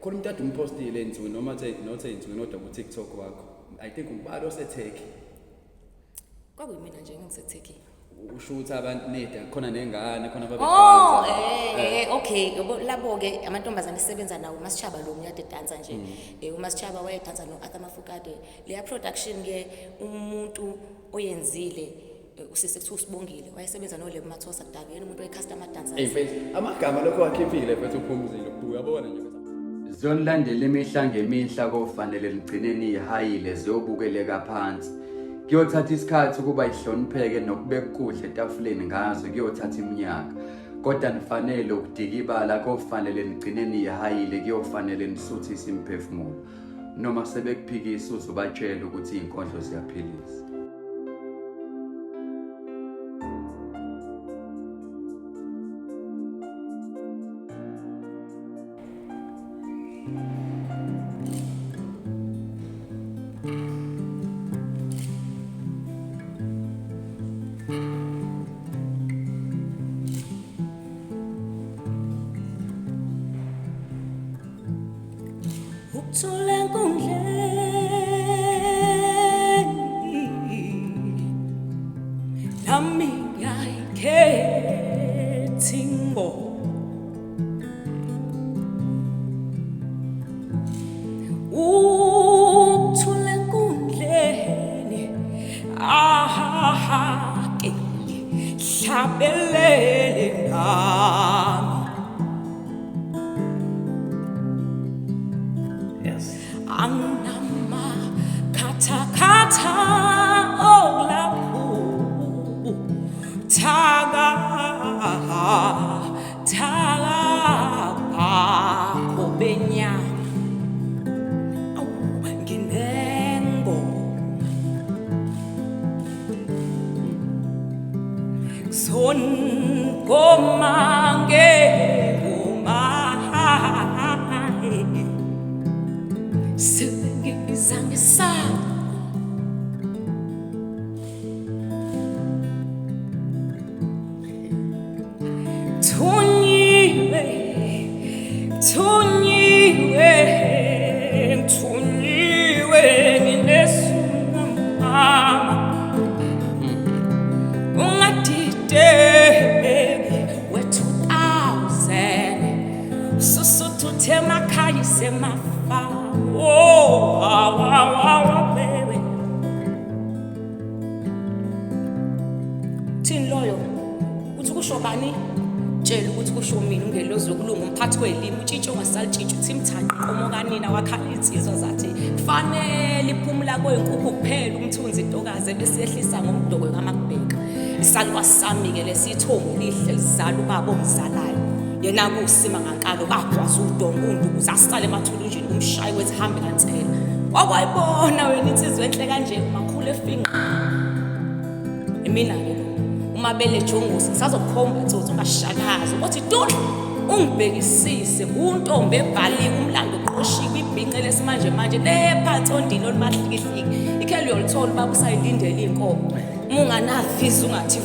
khona umuntu ade umpostile enziwe noma enziwe nodwa ku-TikTok wakho. I think umbali oseTurkey. Kwakuyimina nje ngiseTurkey. Usho ukuthi abantu neda khona nengane khona babedansa. Okay, labo ke amantombazane isebenza nawo uMasichaba lo umnyade dansa nje. uMasichaba wayedansa noArthur Mafukade. Leya production ke umuntu oyenzile usise kuthi usibongile wayesebenza noLebo Mathosa Dabi yena umuntu oyi-customer dancers. Amagama lokho wakhiphile mfethu uphumzile uyabona nje. Zonlandela imihla ngemihla kofanele ligcineni ihayile ziyobukeleka phansi. Kuyothatha isikhathi ukuba ihlonipheke nokubeka kuhle etafuleni ngazo kuyothatha iminyaka. Kodwa nifanele ukudika ibala kofanele ligcineni ihayile kuyofanele nisuthise imphefumulo. Noma sebekuphikisa uzobatshela ukuthi izinkondlo ziyaphilisa. Fanele iphumula kwenkukhu kuphela umthunzi Ntokozo besehlisa ngomdoko kaMakubheka. Isalwa sami ke lesithombe lihle lizala ubaba omzalayo. Yena kusima ngankalo bagwaza udongundu ukuze asale emathulunjini umshayi wethi hambe kansela. Wakwayibona wena insizwe enhle kanje makhulu efinqa. Mina ke umabele jongosi ngisazokhomba tsotso kashakazi ukuthi dulu ungibhekisise untombi ebhalile umlando oqoshiwe ibhinqe lesimanje manje lephansi ondini olumahlikihliki ikheli yolithola baba usayilindele inkomo unganaviza ungathi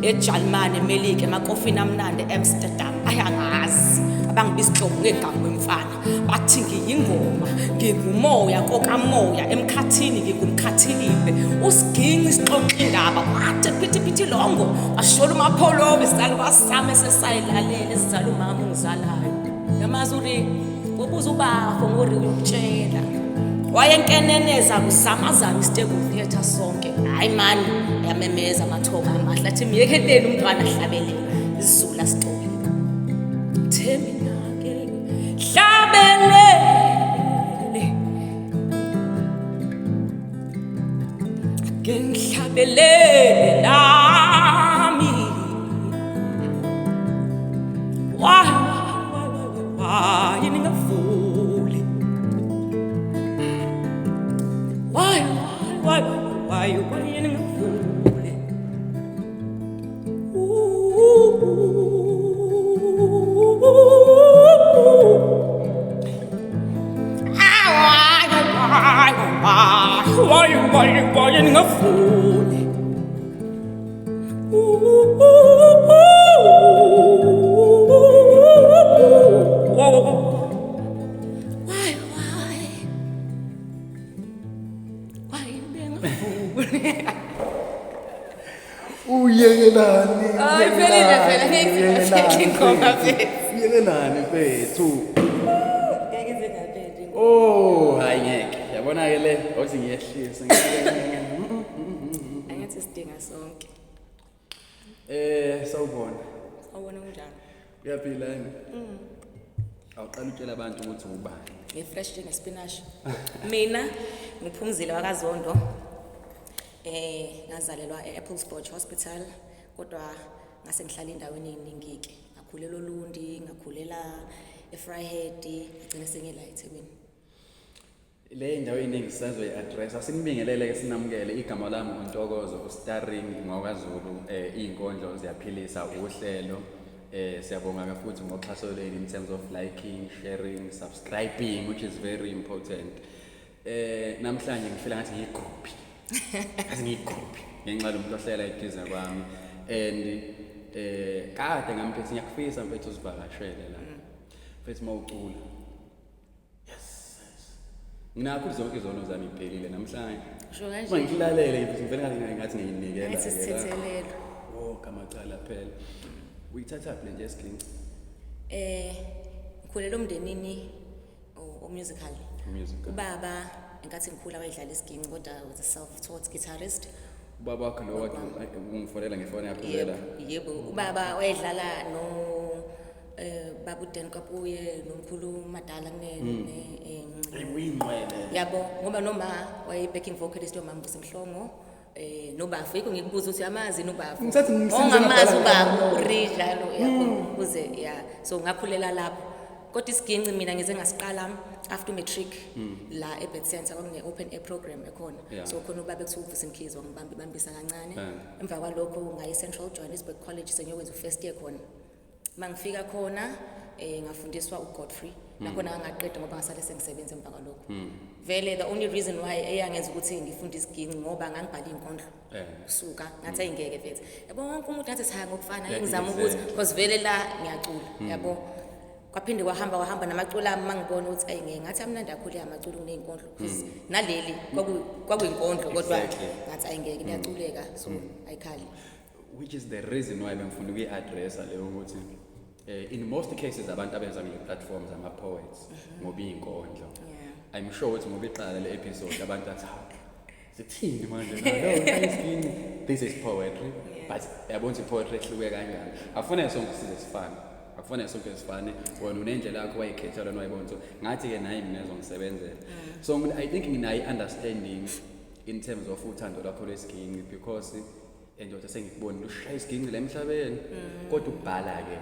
eJalimane eMelika emakofini amnandi eAmsterdam ayangazi abangibiza inhlobo ngegama kwemfana bathi ngiyingoma ngingumoya kokamoya emkhathini ngingumkhathilibe usiginci isixoxa indaba wathe phithiphithi longo ashola umapholobe sizalo basame sesayilalele sizalo umama ungizalayo yamazuri ubuza ubafo ngori ukutshela wayenkeneneza kusamazama isitegu theater sonke hayi mani yamemeza amathoka amahle athi miyekeleni umntwana ahlabelele isizulu asixoxe themina ke hlabelele ke ngihlabelele nami why ningavuli why ningavuli why ningavuli Uyelelani? Hayi phelile phela ngeke ingoma phela. Uyelelani mfethu? Ngeke zingapheli. Oh, hayi ngeke. Yabona ke le othi ngiyehlisa. Angathi sidinga sonke. Sawubona. Awubona unjani? Uyaphila yini? Awuqala utshela abantu ukuthi ubani. Ngefresh njengespinashi. Mina ngiphumzile wakaZondo. Ngazalelwa eApplesport Hospital kodwa ngase ngihlala endaweni eningi-ke. Ngakhulela eLundi, ngakhulela eFryhead, ngigcine sengila eThekwini. Le ndawo eningi sisazo i-address asinibingelele ke sinamukele igama lami uNtokozo starring ngokwaZulu Izinkondlo Ziyaphilisa uhlelo siyabonga futhi ngoxhaso lweni in terms of liking, sharing, subscribing which is very important. Namhlanje ngifela ngathi ngiyigruphi. Asingiyigruphi ngenxa lomuntu ohlela eduze kwami and kade ngamphethe ngiyakufisa mfethu usivakashele la. Mfethu mawucula. Ngakho zonke izono zami impelile namhlanje. Sho kanje. Mangilalele ngivela ngathi ngiyinikela. Ngathi sithethelelo. Oh, kamacala phela. Uyithatha phi nje eSkinci? Ngikhulela umndenini musical. Musical. Ubaba enkathi ngikhula wayedlala iSkinci kodwa was a self-taught guitarist. Ubaba wakho lo wathi ungifonela ngefoni yakho phela. Yebo, ubaba wayedlala no Babu Den Kapuye nomkhulu madala Uyingcwele. yabo ngoba noma waye backing vocalist yoMambo Semhlongo nobafu yiko ngikubuza ukuthi amazi nobafu ongamazi ubaba urijalo yabo kuze so ngakhulela lapho kodwa iSginci mina ngize ngasiqala after matric la eBet Center kwakune open air program ekhona so khona ubaba ekuthiwa uvusa imkhizo ngibambisa kancane emva kwalokho ngayi Central Johannesburg College sengiyokwenza first year khona mangifika khona ngafundiswa uGodfrey nakhona ngaqeda ngoba ngasale sengisebenza emva kwalokho vele the only reason why eyangenza ukuthi ngifunde iSginci ngoba ngangibhala inkondlo kusuka ngathi ayingeke vethe yabo wonke umuntu ngathi sihaya ngokufana ngizama ukuthi because vele la ngiyacula yabo kwaphinde wahamba namaculo ami mangibona ukuthi ayingeke ngathi amnandi kakhulu yamaculo kunezinkondlo because naleli kwakuyinkondlo kodwa ngathi ayingeke niyaculeka so ayikhali. Which is the reason why bengifuna ukuyi-addressa leyo ukuthi in most cases abantu abenza ngale platforms ama-poets ngoba iyinkondlo. I'm sure ukuthi ngoba iqala le episode abantu bathi sithini manje no this is poetry but yabona ukuthi poetry ehluke kanjani akufanele sonke sifane akufanele sonke sifane wena unendlela yakho wayikhethela noyibona so ngathi ke nayi mina ngizongisebenzela so I think nginayi understanding in terms of uthando lapho lweSginci because endoda sengikubona ushaya iSginci lemhlabeni kodwa ukubhala ke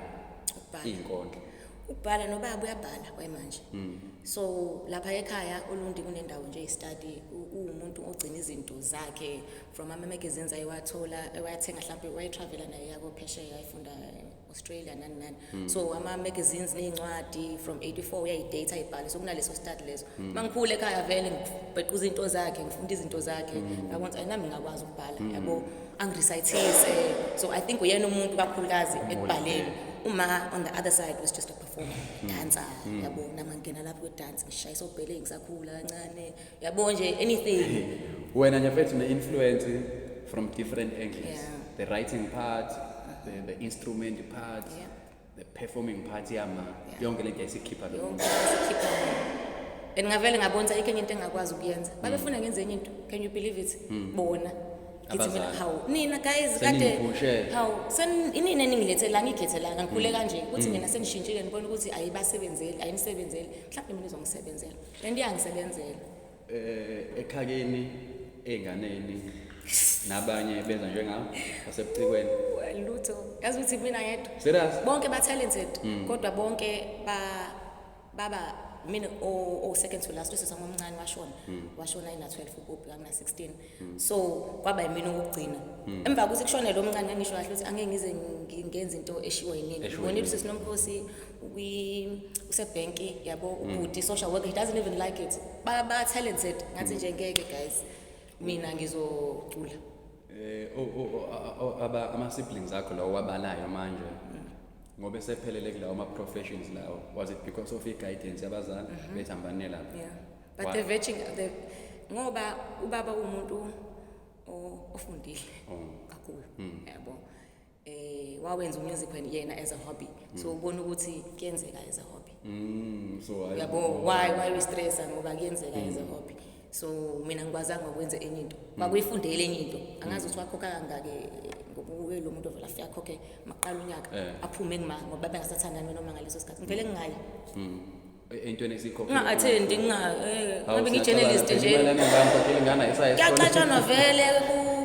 izinkondlo ukubhala nobaba uyabhala kwamanje so lapha ekhaya uLundi kunendawo nje istudy umuntu ogcina izinto zakhe from ama magazines ayiwathola ewathenga mhlawumbe wayitravela naye yako phesheya ayifunda Australia nani so ama magazines nezincwadi from 84 uyayidate ayibhala so kunaleso study leso mangikhule ekhaya vele ngibheqa izinto zakhe ngifunda izinto zakhe yabona nami ngakwazi ukubhala yabo angirecitise so I think uyena umuntu kakhulukazi ekubhaleni uma on the other side was just a performer dancer yabo namangena lapho kudance ngishaya sobhele ngisakhula kancane yabo nje anything wena nje mfethu ne-influence from different angles the writing part the instrument part the performing part yonke lento ayisikhipha lo ngavele ngabona ayikho into engakwazi ukuyenza babefuna ngenze enye into can you believe it bona ngithi mina how nina guys kade how inini ningilethela ngikhethelanga ngikhule kanje ukuthi mina sengishintshile ngibona ukuthi ayibasebenzeli ayinisebenzeli mhlawumbe mina izongisebenzela lento iyangisebenzela ekhakeni enganeni nabanye benza njengawo basebucikweni lutho yazi ukuthi mina yedwa serious bonke ba talented kodwa bonke baba mina o second to last wesizwe omncane washona ina 12 ubhubhi ngana 16 so kwaba yimina ukugcina emva kokuthi kushone lo mncane ngisho kahle ukuthi angeke ngize ngenza into eshiwo yinini ngibonile ukuthi sinomkhosi usebanki yabo ubudi social worker he doesn't even like it ba talented ngathi nje ngeke guys mina ngizocula ama siblings akho lawo wabalayo manje ngoba sephelele kulawo ama professions lawo was it because of guidance yabazali bethambanela lapha but the vetching ngoba ubaba umuntu ofundile kakhulu yabo wawenza umusic yena as a hobby so ubona ukuthi kuyenzeka as a hobby So yabo why we stress ngoba kuyenzeka as a hobby so mina ngikwazanga ukwenza enye into bakuyifundele enye into angazi ukuthi wakhokha kangake ngobuke lo muntu ovela afika khokhe maqala unyaka aphume ngima ngoba bengasathandani noma ngaleso sikhathi ngivele ngingayi entweni esikhokhe attend ngoba ngi-journalist nje imali ngiyamkhokhela ngana isayisikhole kuyacatshanwa vele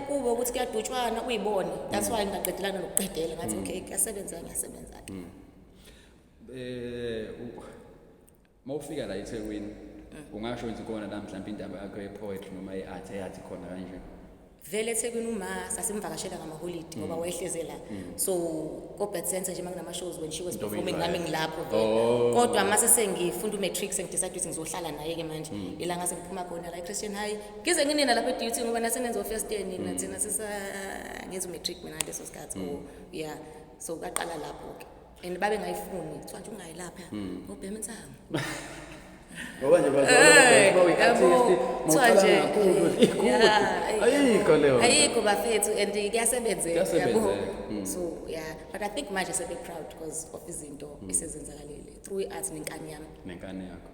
kubo ukuthi kuyadutshwana kuyibone that's why ngaqedelana nokuqedela ngathi okay kuyasebenza mawufika la eThekwini ungasho ukuthi khona la mhlawumbe indaba yakho ye-poetry noma i-art eyathi khona kanje vele eThekwini uma sasimvakashela ngama-holiday ngoba wayehleze la so ko-Bed Center nje makunama-shows when she was performing nami ngilapho vele kodwa mase sengifunda umatric sengidecide ukuthi ngizohlala naye-ke manje ilanga sengiphuma khona la e-Christian High ngize nginina lapha e-duty ngoba nasenenza o-first year nina thina ngenza umatric mina ngaleso sikhathi yeah so kaqala lapho-ke and babe ngayifuni kuthiwa nje ungayi lapha ngobhema intsango ngoba nje ayikho bafethu and kuyasebenzeka yabo so yeah but I think manje sebe proud because of izinto esezenzakalile through i-art nenkani yami nenkani yakho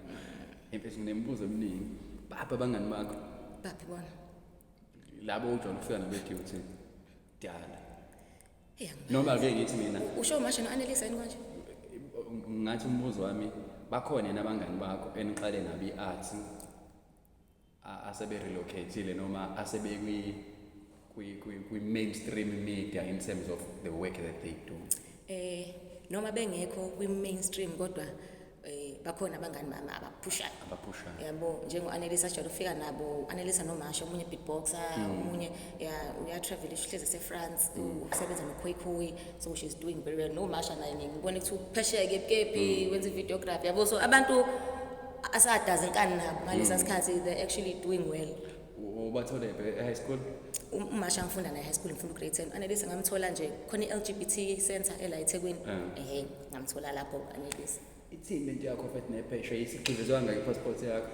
impela nginembuzo eminingi bapha abangani bakho baphi bona labo ujona ukufika nabe-duty dala noma ke ngithi mina usho mashe no-Annelisa yini konje ngathi umbuzo wami bakhona yena abangani bakho eniqale nabo i-art asebe-relocate-ile noma asebe kwi-mainstream media in terms of the work that they do noma bengekho kwi-mainstream kodwa bakhona abangani bami abaphushayo yabo njengo-Annelisa ajwayele ukufika nabo Annelisa noMasha omunye beatboxer omunye uyatravel uhlezi ese-France usebenza no-Khoekhoe so she's doing very well noMasha naye ngibona ukuthi uphesheya kephi wenza i-videography yabo so abantu asadazi inkani nabo ngalesa sikhathi they're actually doing well ubathole e-high school uMasha ngifunda naye high school ngifunda u-grade 10 Annelisa ngamthola nje khona i-LGBT center ela eThekwini ngamthola lapho Annelisa ithini lento yakho futhi nephesha isiqhubezwa ngayipassport yakho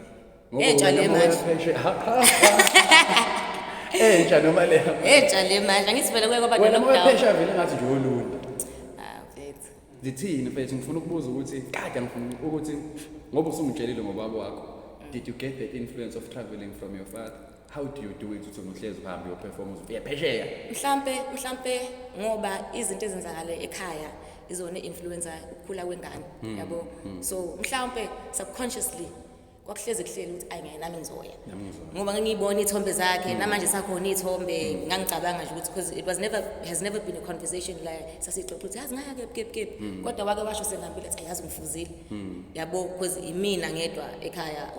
entsha le manje entsha noma le entsha le manje ngisivele kweke kwaba wena nephesha vele ngathi nje oluntu mfethu zithini mfethu ngifuna ukubuza ukuthi kade ngifuna ukuthi ngoba usungitshelile ngobaba wakho did you get that influence of traveling from your father how do you do it ukuthi uhlezi uhambe uperform uyaphesheya mhlambe ngoba izinto ezenzakala ekhaya izona influencer ukukhula kwengane yabo so mhlawumbe subconsciously kwakuhleze kuhleli ukuthi ayingeke nami ngizoya ngoba ngiyibona ithombe zakhe namanje sakhona ithombe ngangicabanga nje ukuthi because it has never been a conversation la sasixoxa ukuthi yazi ngaya kephi kodwa wake washo sengihambile athi yazi ngifuzile yabo because imina ngedwa ekhaya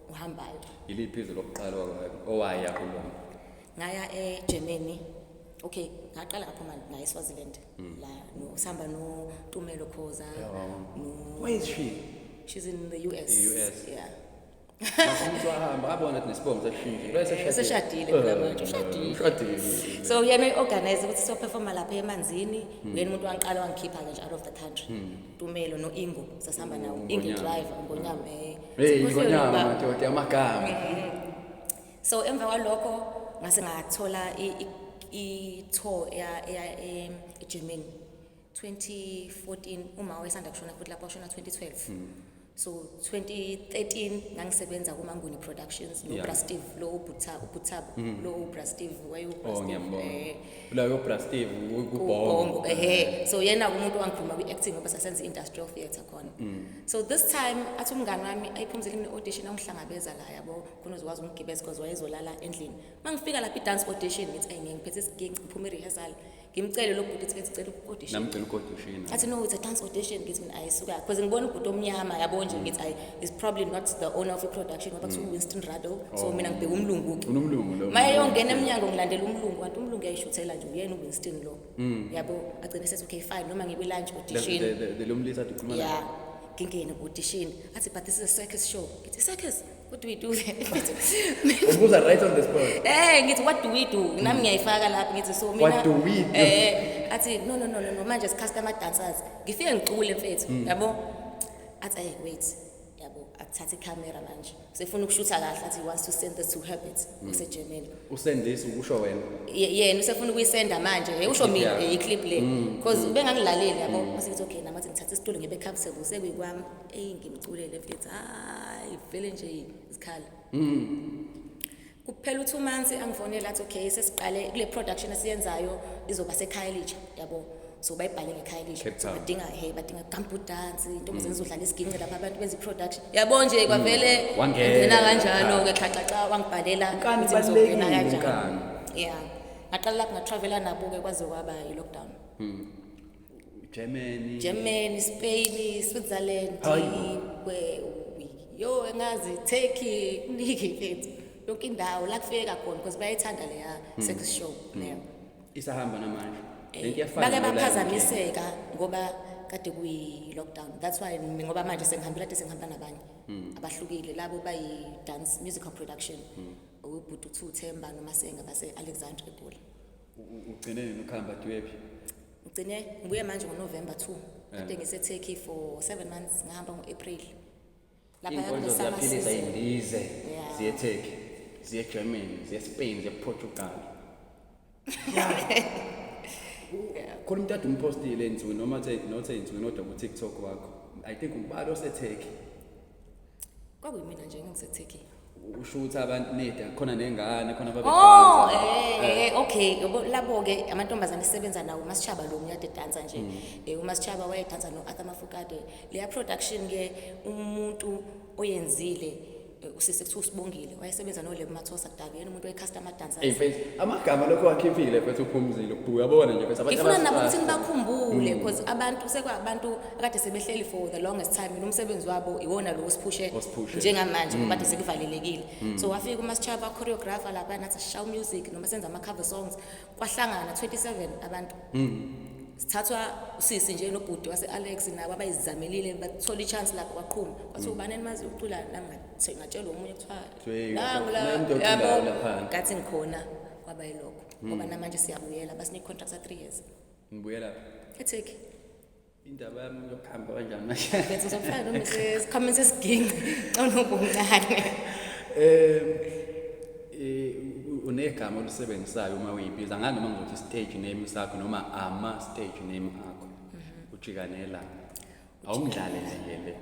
uhambayo iliphi izo lokuqala owaya kulona ngaya eGermany okay ngaqala ngaphuma na eSwaziland la no sihamba no Tumelo Khoza no where is she she's in the US yeah umntwana abona ukuthi nesibongo sashintshile seshadile phela manje ushadile so yena organize ukuthi so perform lapha emanzini uyena umuntu wangiqala wangikhipha nje out of the country Tumelo no Ingo sasihamba nawo Ingo driver ngonyama ngonyama madoda amagama so emva kwalokho ngase ngathola i-tour eGermany 2014 uma wayesanda kushona futhi lapho washona 2012 so 2013 ngangisebenza kuManguni Productions no Brasteve lo uButhabo lo uBrasteve la uBrasteve kubongo so yena umuntu wangikhuluma kwi-acting ngoba sasenza industrial theatre khona so this time athi umngani wami ayiphumzile ine-audition angihlangabeza la yabo khona uzokwazi ukugibeza because wayezolala endlini mangifika lapha i-dance audition ngithi ayingeke ngiphethe isiginci ngiphuma i-rehearsal ngimcele lo bhuti ethi sicela u-audition namcela u-audition athi no it's a dance audition ngithi mina ayisuka because ngibona ubhuti omnyama yabo nje ngithi is probably not the owner of the production ngoba kuthiwa Winston Rado so mina ngibheka umlungu unomlungu lo maye yongena eminyango ngilandela umlungu kanti umlungu uyayishuthela nje uyena uWinston lo yabo agcina sethi okay fine noma ngibe lunch audition the lomlisa athi khuluma yeah ngingena audition athi but this is a circus show ngithi circus what do we do ubuza right on the spot ngithi what do we do nami ngiyayifaka lapha ngithi so mina what do we do athi no manje customer dancers ngifike ngiqule mfethu yabo athi wait yabo akuthatha ikhamera manje usefuna ukushutha kahle athi he wants to send the two habits useGermany usendisa ukusho wena yena usefuna ukuyisenda manje usho mina iclip le because bengangilaleli yabo masithi okay namathi ngithatha isitulo ngibe comfortable sekuyikwami ngimculele mfethu hayi vele nje izikhala kuphela u2 months angifonela athi okay sesiqale kule production esiyenzayo izoba sekhaya litsha yabo so bayibhale ngekhaya litsha so badinga gumbo dance into ezizodlala isiginci lapha abantu benza iproduction yabo nje kwavele ngena kanjalo ke xaxaxa wangibhalela ukuthi ngizongena kanjalo ngaqala lapha ngatravela nabo ke kwaze kwaba i-lockdown Germany Spain Switzerland yo engazi Turkey kunike mfethu yonke indawo la kufika khona because bayayithanda leya sex show leyo isahamba namanje bake baphazamiseka ngoba kade kuyi-lockdown that's why ngoba manje sengihambile kade sengihamba nabanye abahlukile labo bayi-dance musical production ubhuti uThemba noMasenga base-Alexandra eGoli ugcine nokuhamba diwephi ugcine ngibuye manje ngoNovember 2 kade ngise-Turkey for 7 months ngahamba ngo-April Izinkondlo Ziyaphilisa indize ziye Turkey ziye Germany ziye Spain ziye Portugal khona umuntu umpostile ensuku noma nothe insuku nodwa ku TikTok wakho I think umbalo seTurkey kwakuyimina nje ngiseTurkey ushutha abantu nida khona nengane khona babe okay labo ke amantombazane isebenza nawo uMasichaba lo umnyade dancer nje uMasichaba wayedansa noArthur Mafukade leya production ke umuntu oyenzile usise kuthiwa Sibongile wayesebenza noLebo Mathosa kudala yena umuntu oyi-customer dancer amagama lokho wakhiphile mfethu uphumzile uyabona nje bese abantu ifuna nabo ukuthi nibakhumbule because abantu sekwabantu akade sebehleli for the longest time nomsebenzi wabo iwona lo usiphushe njengamanje ngoba kade sekuvalelekile so wafika uMasichaba choreographer lapha nathi show music noma senza ama cover songs kwahlangana 27 abantu sithathwa usisi nje nobhuti wase-Alex nabo abayizamelile bathola i-chance lapho kwaqhuma kwathi ubani enimazi ucula nami ngatshela omunye kuthiwa yabo ngathi ngikhona kwaba yilokho ngoba namanje siyabuyela basinika contract sa 3 years ngibuyela eTurkey indaba yami yokuhamba kanjani manje bese uzofana noMrs comment esiginci onobuncane unegama olusebenzisayo uma uyibhiza ngani noma ngizothi stage name sakho noma ama stage name akho ujikanelanga awungidlale nje le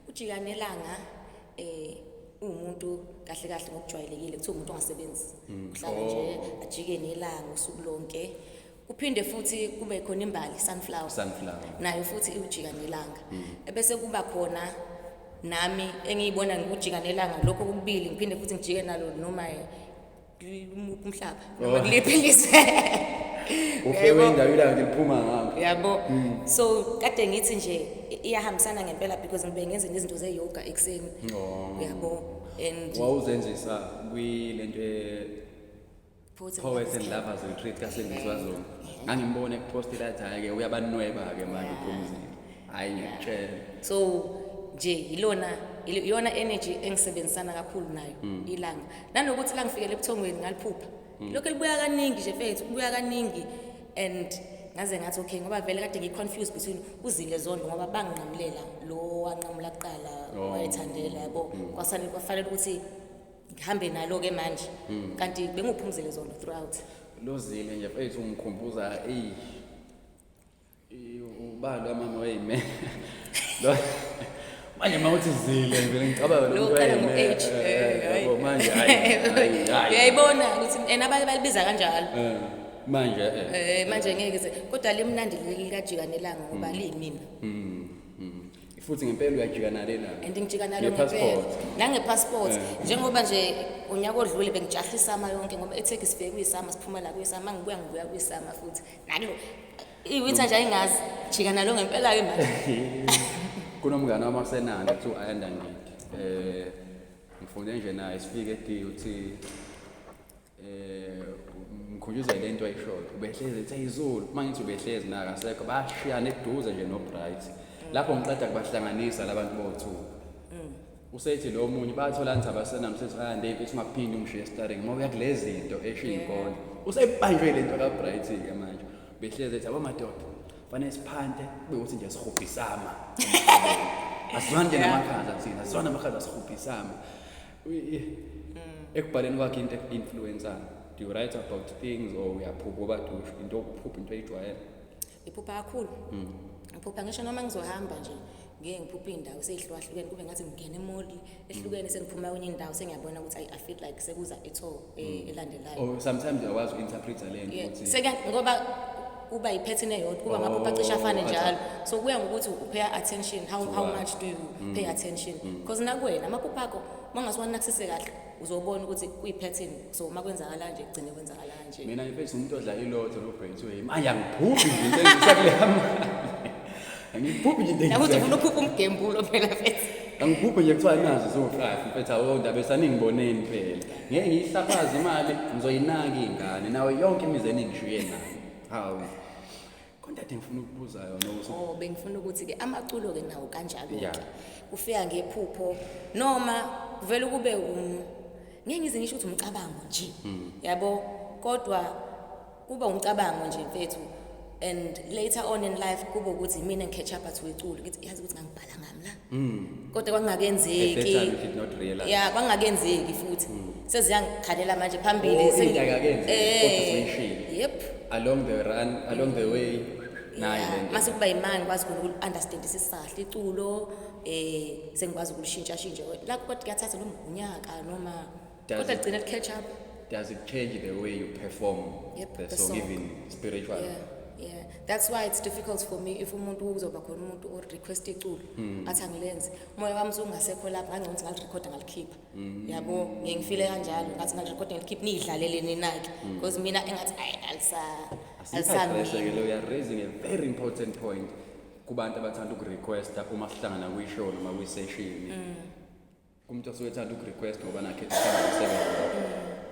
ujikanelanga umuntu kahle kahle ngokujwayelekile kuthi umuntu ongasebenzi uhlala nje ajike nelanga usuku lonke kuphinde futhi kube khona imbali sunflower nayo futhi ujikanelanga ebese kuba khona nami engiyibona ngikujikanelanga lokho kokubili ngiphinde futhi ngijike nalo noma umhlaba noma kuliphilise ufike indawo ilanga liphuma ngapha yabo so kade ngithi nje iyahambisana ngempela because ngibe ngenza izinto ze-yoga ekseni yabo and wawuzenzisa kwilento Poets and Lovers Retreat kaSengizwa Zondo ngangimbone kuposti lathi ke uyabanweba ke manje uphumzile hayi ngiyakutshela so nje iyona energy engisebenzisana kakhulu nayo ilanga nanokuthi la ngifikele ebuthongweni ngaliphupha lokho libuya kaningi nje mfethu kubuya kaningi and ngaze ngathi okay ngoba vele kade ngiconfused between uZile Zondo ngoba banginqamulela lo wanqamula kuqala wayethandela yabo kwafanele ukuthi ngihambe nalo ke manje kanti benguphumzile Zondo throughout lo Zile nje mfethu ungikhumbuza ubalo mama wayime lo manje mawuthi Zile vele ngicabanga lo kala ngo-age manje hayi uyayibona ukuthi abanye balibiza kanjalo manje ngeke kodwa limnandi likajikanelanga ngoba liyimina futhi ngempela uyajikanela and ngijikanalo ngempela nangepassport njengoba nje unyaka odlule bengijahlisa ama yonke ngoba eTurkey sifike kuyisama siphuma la kuyisama ngibuya kuyisama futhi nalo iwinter nje ayingazi jikanalo ngempela ke manje kunomngane wami wasenanda kuthiwa ayanda ngifunde nje naye sifike eDUT ngikhunjuzwa lento ayishoyo ubehlezi ethi ayizulu mangithi ubehlezi naka asekho bashiyana eduze nje noBright lapho ngiqeda kubahlanganisa labantu bo2 usethi lo munye bathola nthi abasenami sethi ande ithi ungaphindi ungishiye starring ngoba uyakulezi zinto eshiyinkolo usebanjwe lento kaBright ke manje behlezi ethi abamadoda fanele siphante bekuthi nje sihubhisama asizwani ke namakhaza thina asizwana amakhaza asihuphisana ekubhaleni kwakhe into influencer do you write about things or uyaphupha obadusha into okuphupha into ejwayele iphupha kakhulu iphupha ngisho noma ngizohamba nje ngeke ngiphuphe indawo seyihlukahlukene kube ngathi ngingena emall ehlukene sengiphuma kwenye indawo sengiyabona ukuthi I feel like sekuza etho elandelayo or sometimes uyakwazi uinterpret lento ukuthi seka ngoba kuba ipattern eyodwa kuba ngapha cisha afane njalo so kuya ngokuthi upay attention how much do you pay attention because nakwena amaphupha akho mangasiwani nakusise kahle uzobona ukuthi kuyipattern so makwenzakala nje kugcine kwenzakala nje mina ngifethu umuntu odla ilotho lobhayithwe manje angiphuphi nje into engisakulehamba angiphuphi nje into nakuthi ufuna ukuphupha umgembulo phela mfethu angiphuphi nje kuthiwa nazi so5 mfethu awondaba esaningiboneni phela ngeke ngiyihlafaze imali ngizoyinaka ingane nawe yonke imizeni engishiye nayo hawu konke ngifuna ukubuza yona ukuthi bengifuna ukuthi ke amaculo ke nawo kanjalo ke ufika ngephupho noma kuvela kube ngeke ngize ngisho ukuthi umcabango nje yabo kodwa kuba umcabango nje mfethu and later on in life kuba ukuthi mina ngicatch up athi weculo ngithi yazi ukuthi ngangibhala ngami la kodwa kwangakenzeki yeah kwangakenzeki futhi seziyangikhalela manje phambili sengiyakenzeki yep along the way nayo mase kuba imani kwazi uku-understand isisahle iculo sengikwazi ukulishintsha la kodwa kuyathatha noma unyaka noma kodwa ligcina catch up. Does it change the way you perform the song even spiritual? Yeah, that's why it's difficult for me if umuntu uzoba khona umuntu o request iculo athi angilenze moya wami ungasekho lapha ngangcono ngalirecord ngalikhipha yabo ngiyengifile kanjalo ngathi ngalirecord ngalikhipha nidlalele ninaki because mina engathi alisanike lo you are raising a very important point kubantu abathanda ukurequesta uma sihlangana kwishow noma kwisession umuntu osethanda ukurequest ngoba nakhe umsebenzi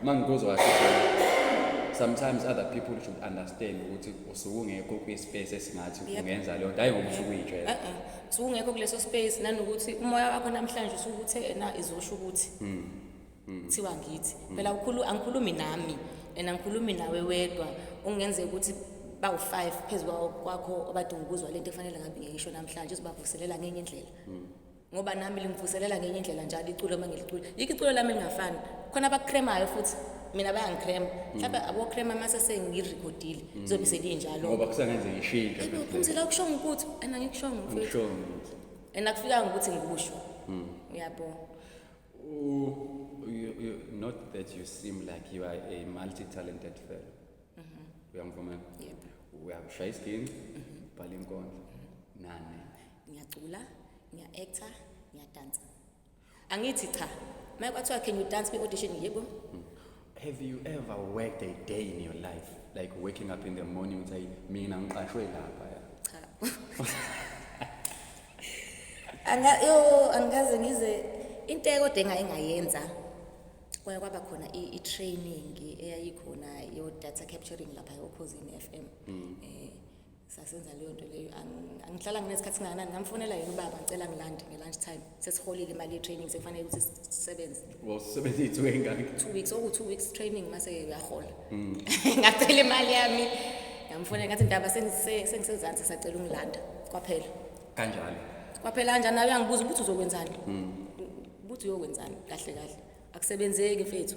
mangikuzwa kahle sometimes other people should understand ukuthi usuke ungekho kwispace esingathi ungenza leyo nto hayi ngoba usuke uyijela usuke ungekho kuleso space nanokuthi umoya wakho namhlanje usuke uthe na izosho ukuthi kuthiwa ngithi phela angikhulumi nami angikhulumi nawe wedwa ungenzeka ukuthi bawu5 phezulu kwakho abadinga ukuzwa lento efanele ngabe ngiyisho namhlanje uzibavuselela ngenye indlela ngoba nami lingivuselela ngenye indlela njalo iculo mangilicula iculo lami lingafani khona abakremayo futhi mina bayangikrema mhlawumbe abokrema mase sengirekodile zobe selinjalo ngoba kusengenze ngishintshe Phumzile ukushonga ukuthi ngikushonga mfethu kufika ukuthi ngikusho uyabo not that you seem like you are a multi-talented fellow uyangivumela uyashaya iskini ubhala inkondlo nane ngiyacula ngiya-actor ngiyadansa angithi cha maye kwathiwa can you dance kwi-audition yebo. Have you ever worked a day in your life like waking up in the morning uthi mina ngiqashwe lapha angaze ngize into kodwa engayenza kwaba khona i-training eyayikhona yo data capturing lapha eOkhosini FM sasenza leyo nto leyo angihlala nginesikhathi singakanani ngamfonela yena ubaba ngicela ngilande nge-lunch time sesiholile imali ye-training sekufanele ukuthi sisebenze usebenze 2 engaki 2 weeks 2 weeks training mase uyahola ngacela imali yami ngamfonela ngathi indaba sengisezansi sacela ungilanda kwaphela kanjalo kwaphela kanjani nawe uyangibuza ukuthi uzokwenzani ukuthi uyokwenzani kahle akusebenzeki mfethu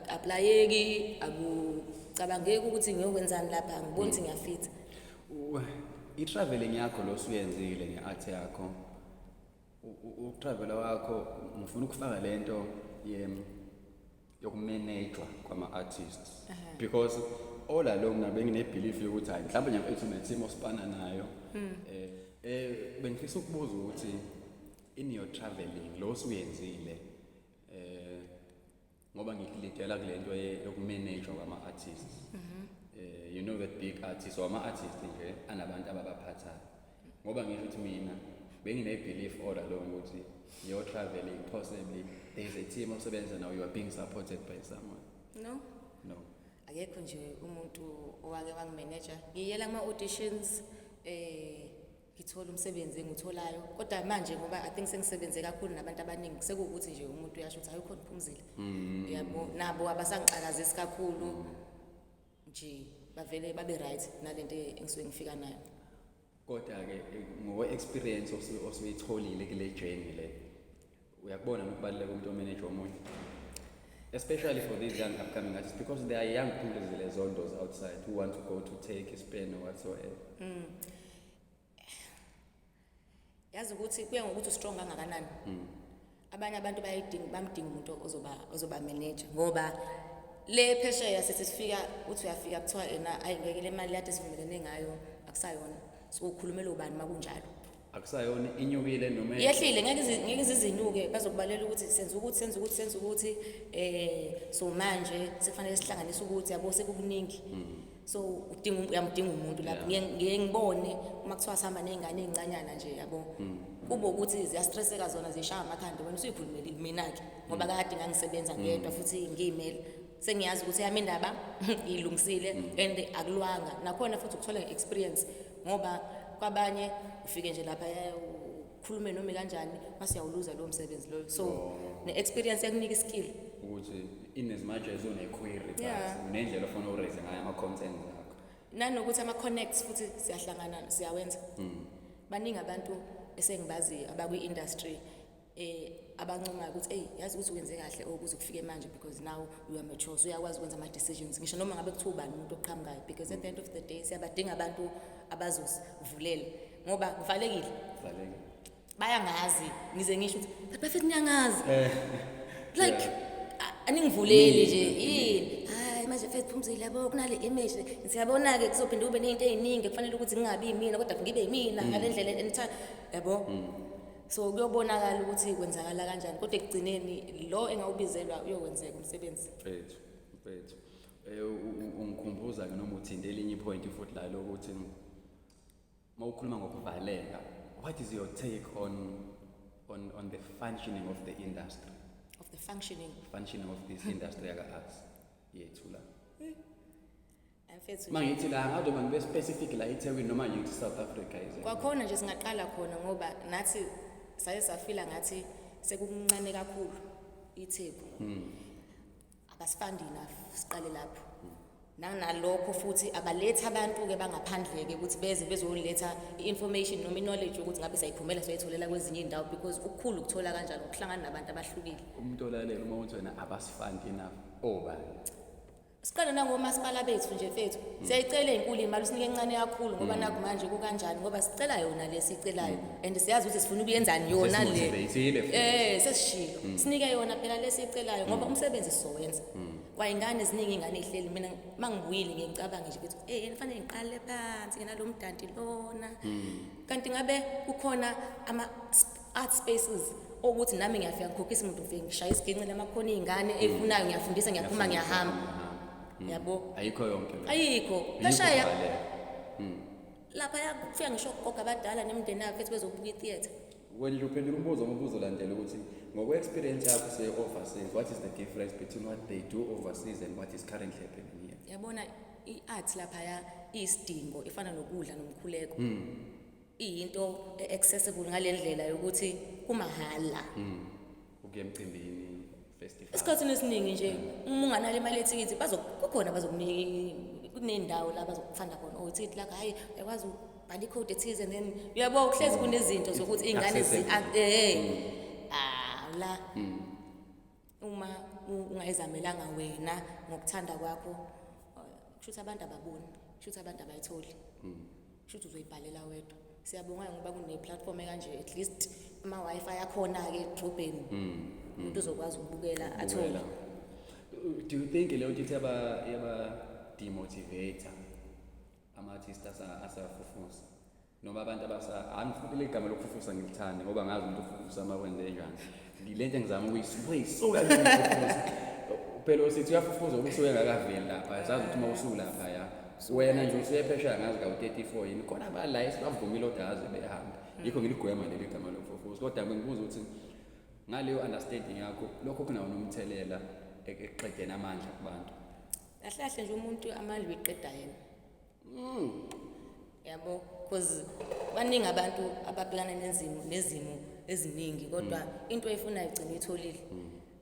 applyeki akucabangeki ukuthi ngiyokwenzani lapha ngibona ukuthi ngiyafita i-traveling yakho lo usuyenzile nge-art yakho u-travel wakho ngifuna ukufaka lento yokumanage kwama-artists because all along na benginebelief yokuthi hayi mhlawumbe nje mfethu ne-team osipana nayo bengifisa ukubuza ukuthi in your traveling lo usuyenzile ngoba ngikilidela kulento yokumanage kwama-artists you know that big artists or ama-artists nje anabantu ababaphathayo ngoba ngisho ukuthi mina bengine-belief all along ukuthi your traveling possibly there is a team osebenza now you are being supported by someone. No akekho nje umuntu owake wangimanager ngiyela kuma-auditions ngithola umsebenzi engitholayo kodwa manje ngoba I think sengisebenze kakhulu nabantu abaningi sekuwukuthi nje umuntu uyasho ukuthi ayikho Phumzile yabo nabo abasangicakazisi kakhulu nje bavele babe right nalento engisuke ngifika nayo. Kodwa ke ngowe experience osuyitholile kule journey le uyakubona ukubaluleka umuntu omanage omunye, especially for these young upcoming artists, because there are young Phumzile Zondos outside who want to go to take Spain or whatsoever. Yazi ukuthi kuya ngokuthi strong kangakanani. Abanye abantu bamdinga umuntu ozoba manager ngoba le phesheya sesifika uthi uyafika kuthiwa ena ayingeke le mali yakhe sivumelene ngayo akusayona. So ukhulumela ubani makunjalo. Akusayona inyukile noma yehlile ngeke izinyuke bazokubalela ukuthi senza ukuthi so manje sekufanele sihlanganise ukuthi yabo sekukuningi. So uyamdinga umuntu lapho ngeke ngibone uma kuthiwa sihamba nezingane ezincanyana nje yabo kube ukuthi ziyastresseka zona zishaya amakhanda wena usuyikhulumelile mina ke ngoba kade ngangisebenza ngedwa futhi ngiyimele sengiyazi ukuthi yami indaba ilungisile and akulwanga nakhona futhi ukuthola experience ngoba kwabanye ufike nje lapha ukhulume noma kanjani mase uyawuluza lo msebenzi lo so ne experience yakunika skill ukuthi in as much as une query but unendlela ofuna uraise ngayo ama content akho nanokuthi ama connects futhi siyahlangana siyawenza baningi abantu esengibazi abakwi industry abancoma ukuthi hey yazi ukuthi uyenze kahle ukuze kufike manje because now you are mature so uyakwazi ukwenza ama decisions ngisho noma ngabe kuthiwa ubani umuntu oqhamukayo because at the end of the day siyabadinga abantu abazosivulela ngoba kuvalekile bayangazi ngize ngisho ukuthi perfect ngiyangazi like aningivuleli nje yini hayi manje mfethu Phumzile yabo kunale image siyabona ke kuzophinde ube nezinto eziningi kufanele ukuthi ngingabi mina kodwa ngibe yimina ngalendlela anytime yabo so kuyobonakala ukuthi kwenzakala kanjani kodwa ekugcineni lo engawubizelwa uyokwenzeka umsebenzi mfethu ungikhumbuza ke noma uthinde elinye point futhi la lokuthi mawukhuluma ngokuvaleka what is your take on the functioning of the industry functioning of this industry yaka arts yethu la mfethu mangithi la ngabe ngibe specific la eThekwini noma ngithi South Africa ize kwakhona nje singaqala khona ngoba nathi saye safila ngathi sekukuncane kakhulu iTheku abasifandi enough siqale lapho nanalokho futhi abaletha abantu ke bangaphandle ke ukuthi beze bezoletha information noma knowledge ukuthi ngabe sayiphumela soyitholela kwezinye indawo because ukukhulu ukuthola kanjalo ukuhlangana nabantu abahlukile umuntu olalela uma uthi wena abasifandi enough obani siqala nangomasipala bethu nje mfethu siyayicela inkulu imali usinike encane kakhulu ngoba naku manje kukanjani ngoba sicela yona lesicelayo and siyazi ukuthi sifuna ukuyenzani yona le sesishilo sinike yona phela lesicelayo ngoba umsebenzi sizowenza kwayingane eziningi ingane ezihleli mina mangibuyile ngiyicabanga nje ukuthi yena fanele ngiqale phansi ngena lo mdanti lona kanti ngabe kukhona ama art spaces ukuthi nami ngiyafika ngikhokhisa umuntu ufike ngishaya isiginci lamakhona izingane ezifunayo ngiyafundisa ngiyaphuma ngiyahamba yabo ayikho yonke ayikho bashaya lapha yakufika ngisho ukugoga abadala nemndeni yabo futhi bezobuka itheater when you pendula umbuzo landela ukuthi ngokwe experience yakho se overseas what is the difference between what they do overseas and what is currently happening here yabona iart lapha ya isidingo ifana nokudla nomkhuleko into accessible ngalendlela yokuthi kumahala ukuya emcimbini festival isikhathini esiningi nje uma unganale imali ethikithi kukhona bazokunika kunendawo la bazokufanda khona oh ithi la hayi uyakwazi ubhala icode ethize and then uyabo ukuhlezi kunezinto zokuthi ingane la uma ungayizamelanga wena ngokuthanda kwakho kushuthi abantu ababoni kushuthi abantu abayitholi kushuthi uzoyibhalela wedwa siyabonga ngoba kune platform ekanje at least ama wifi yakhona ke edrobheni umuntu uzokwazi ukubukela athole do you think leyo nto yaba demotivator ama artists asafufusa noma abantu angifukile igama lokufufusa ngilithanda ngoba ngazi umuntu ufufusa ama wenze njani lento engizama ukuyisuka lokufufusa phela usithi uyafufuza ukusuke ngakaveli lapha sazi ukuthi uma usuku lapha ya wena nje usephesha ngazi ka 34 yini khona abala isibavumile odazi behamba yikho ngiligwema leli gama lokufufusa kodwa ngibuza ukuthi ngaleyo understanding yakho lokho kunawo nomthelela eqedeni amandla kubantu kahle nje umuntu amandla uyiqeda yena yabo because baningi abantu ababhekana nezimo eziningi kodwa into efuna igcina itholile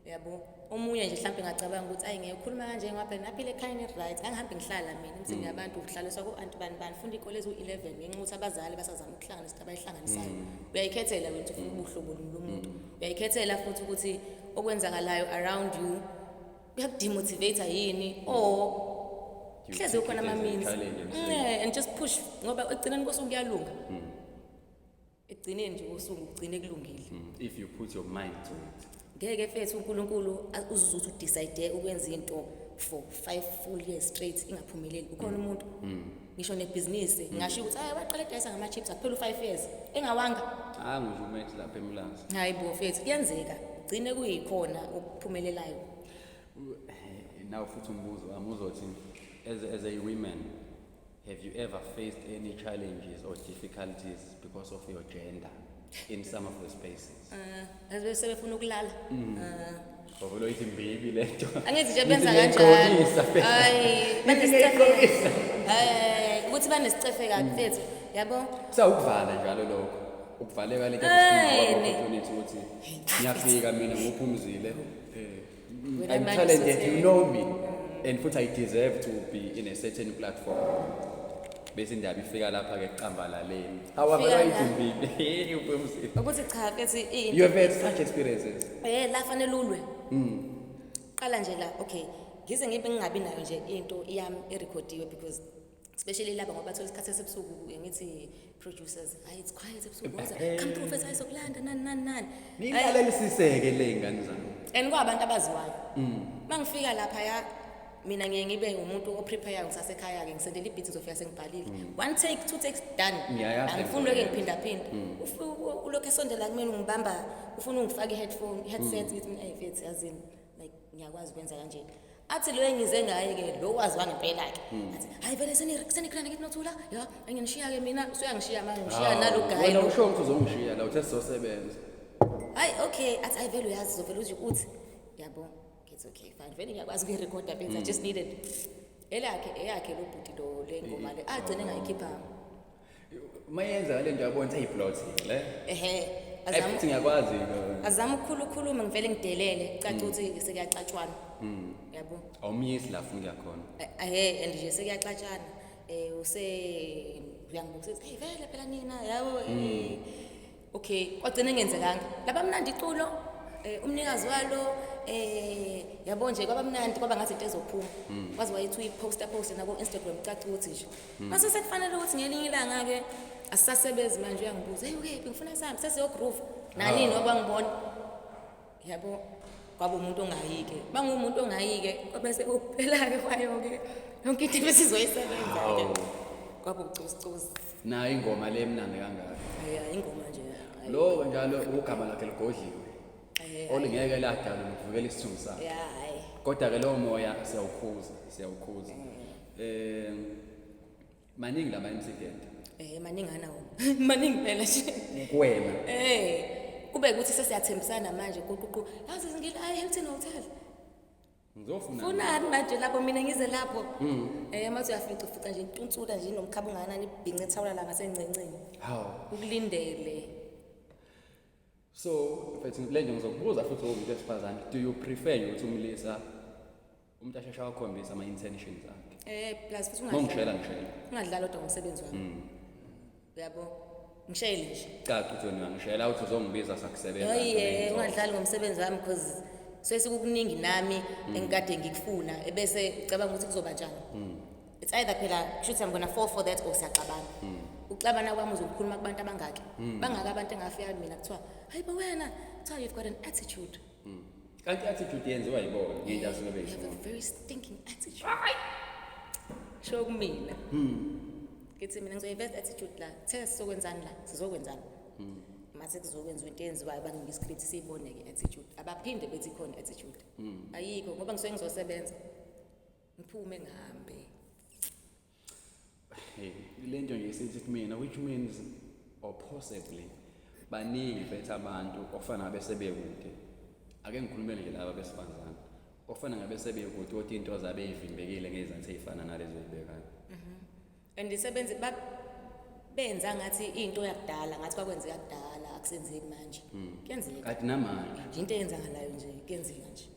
yabo omunye nje mhlawumbe ngacabanga ukuthi ayi ngiyakhuluma kanje ngapha naphile ekhaya right angihambi ngihlala mina emthini yabantu ukuhlaliswa ku-anti bani funda ikole ezu-11 ngenxa ukuthi abazali basazama ukuhlanganisa abayihlanganisayo uyayikhethela wena ufuna ubuhlobo lomuntu uyayikhethela futhi ukuthi okwenzakalayo around you kuyakudemotivate yini or hleze ukhona ama-means and just push ngoba ekugcineni kosuku kuyalunga ekugcineni nje kosuku ugcine kulungile if you put your mind to it. Ngeke fethu uNkulunkulu uzuze udecide ukwenza into for 5 full years straight ingaphumeleli ukhona umuntu ngisho nebhizinisi ngasho ukuthi waqala edayisa ngama-chips akuphela u5 years engawanga Ngisho umethi lapha eMlazi. hayi bo fethu kuyenzeka ugcine kuyikhona okuphumelelayo. Now futhi umbuzo wami uzothi as a woman, have you ever faced any challenges or difficulties because of your gender in some of the spaces? Azibe sebefuna ukulala. Ngoba lo ithi mbibi lento. Angithi nje benza kanjani? Hayi, banesicefe. Ukuthi banesicefe kabi fethu, yabo? Sawukuvala njalo lokho. Ukuvaleka lento esifuna opportunity ukuthi ngiyafika mina ngophumzile. I'm talented, you know me. And futhi I deserve to be in a certain platform. Bese indaba ifika lapha ke eqambalaleni. However right mbibi uphumzile. Ukuthi cha fethi You have had such experiences. La fanele ulwe. Qala nje la okay ngize ngibe ngingabi nayo nje into iyami erecordiwe because especially laba ngoba bathola isikhathi sebusuku ngithi producers it's quiet ebusuku ngoba come through fethi ayisokulanda nani Ningalelisiseke le ingane zami. and kwabantu abaziwayo mangifika lapha ya mina ngiye ngibe umuntu oprepare ngisasekhaya ke ngisendela ibeats zofika sengibhalile 1 take 2 takes done angifuni ke ngiphinda ulokho esondela kumina ungibamba ufuna ungifaka headset ngithi mina fethi yazini like ngiyakwazi ukwenza kanje athi lo engize ngaye ke lo waziwa ngempela ke athi hayi vele senikhona ngithi nothula ya anginishiya ke mina usuyangishiya manje ngishiya nalo guy wena usho ukuthi uzongishiya la uthe sizosebenza hayi okay athi hayi vele uyazi zovela uthi yabo it's okay fine vele ngiyakwazi ukurecorda because I just needed eyakhe lo bhuti lo lengoma le agcine ngayikhipha mayenza le nto yabona seyiplot le azama ngiyakwazi azama ukukhuluma ngivele ngidelele caca ukuthi sekuyaxatshwana yabo awumyisi la funa yakhona and nje sekuyaxatshana uyangibuza ukuthi hey vele phela nina yabo okay kwagcine ngenzekanga laba mnandi iculo umnikazi walo yabo nje kwaba mnandi kwaba ngathi into ezophuma kwazi wayithi uyiposta na ku Instagram caca ukuthi nje mase sekufanele ukuthi ngelinye ilanga ke asisasebenzi manje uyangibuza hey okay ngifuna sami sesiyo groove nani nokwangibona yabo kwaba umuntu ongayike bangumuntu ongayike bese ukuphela ke kwayo ke yonke into besizoyisebenza ke kwaba ucusicusi na ingoma le emnandi kangaka ingoma nje lo njalo ugama lakhe ligodliwe olingeke ladala nokuvukela isithunzi sakhe hayi kodwa ke lo moya siyawukhuza maningi lama incident maningana wona maningi phela nje kuwena kube ukuthi sesiyathembisana manje qoqoqo yazi ngile Hilton Hotel ngizofuna manje lapho mina ngize lapho amathi uyafica nje intunsula nje nomkhaba unganani ibhinqe thawula la ngasencenceni ukulindele. So mfethu le nje ngizokubuza futhi umuntu wesifazane, do you prefer ukuthi umlisa umuntu ashesha wakhombisa ama intentions akhe plus futhi ungadlala ungadlala kodwa ngomsebenzi wami yabo ngishayile nje cha ukuthi wena ngishayela uthi uzongibiza sakusebenza ungadlali ngomsebenzi wami because sesikukuningi nami engikade ngikufuna ebese ucabanga ukuthi kuzoba njani it's either phela should I'm gonna fall for that or siyaxabana uxabana kwami uzokhuluma kubantu abangaki bangaka abantu engafika mina kuthiwa hayi bo wena tell you've got an attitude kanti attitude yenziwa yibona nginto asuke you have a very stinking attitude show kumina ngithi mina ngizoyiveza attitude la sizokwenzani la sizokwenzani mase kuzokwenziwa into eyenziwayo banginike iscript siyibone ke attitude abaphinde bethi khona attitude ayikho ngoba ngisuke ngizosebenza ngiphume ngihambe le nto nje isithi kumina which means or possibly baningi bethu abantu ofana ngabe sebekude ake ngikhulumele nje laba besifazana ofana ngabe sebekude ukuthi into zabe ezivimbekile ngezansi ezifana nalezo ezibekayo and isebenzi benza ngathi into yakudala ngathi kwakwenzeka kudala akusenzeki manje kuyenzeka kanti namanje nje into eyenzakalayo nje kuyenzeka nje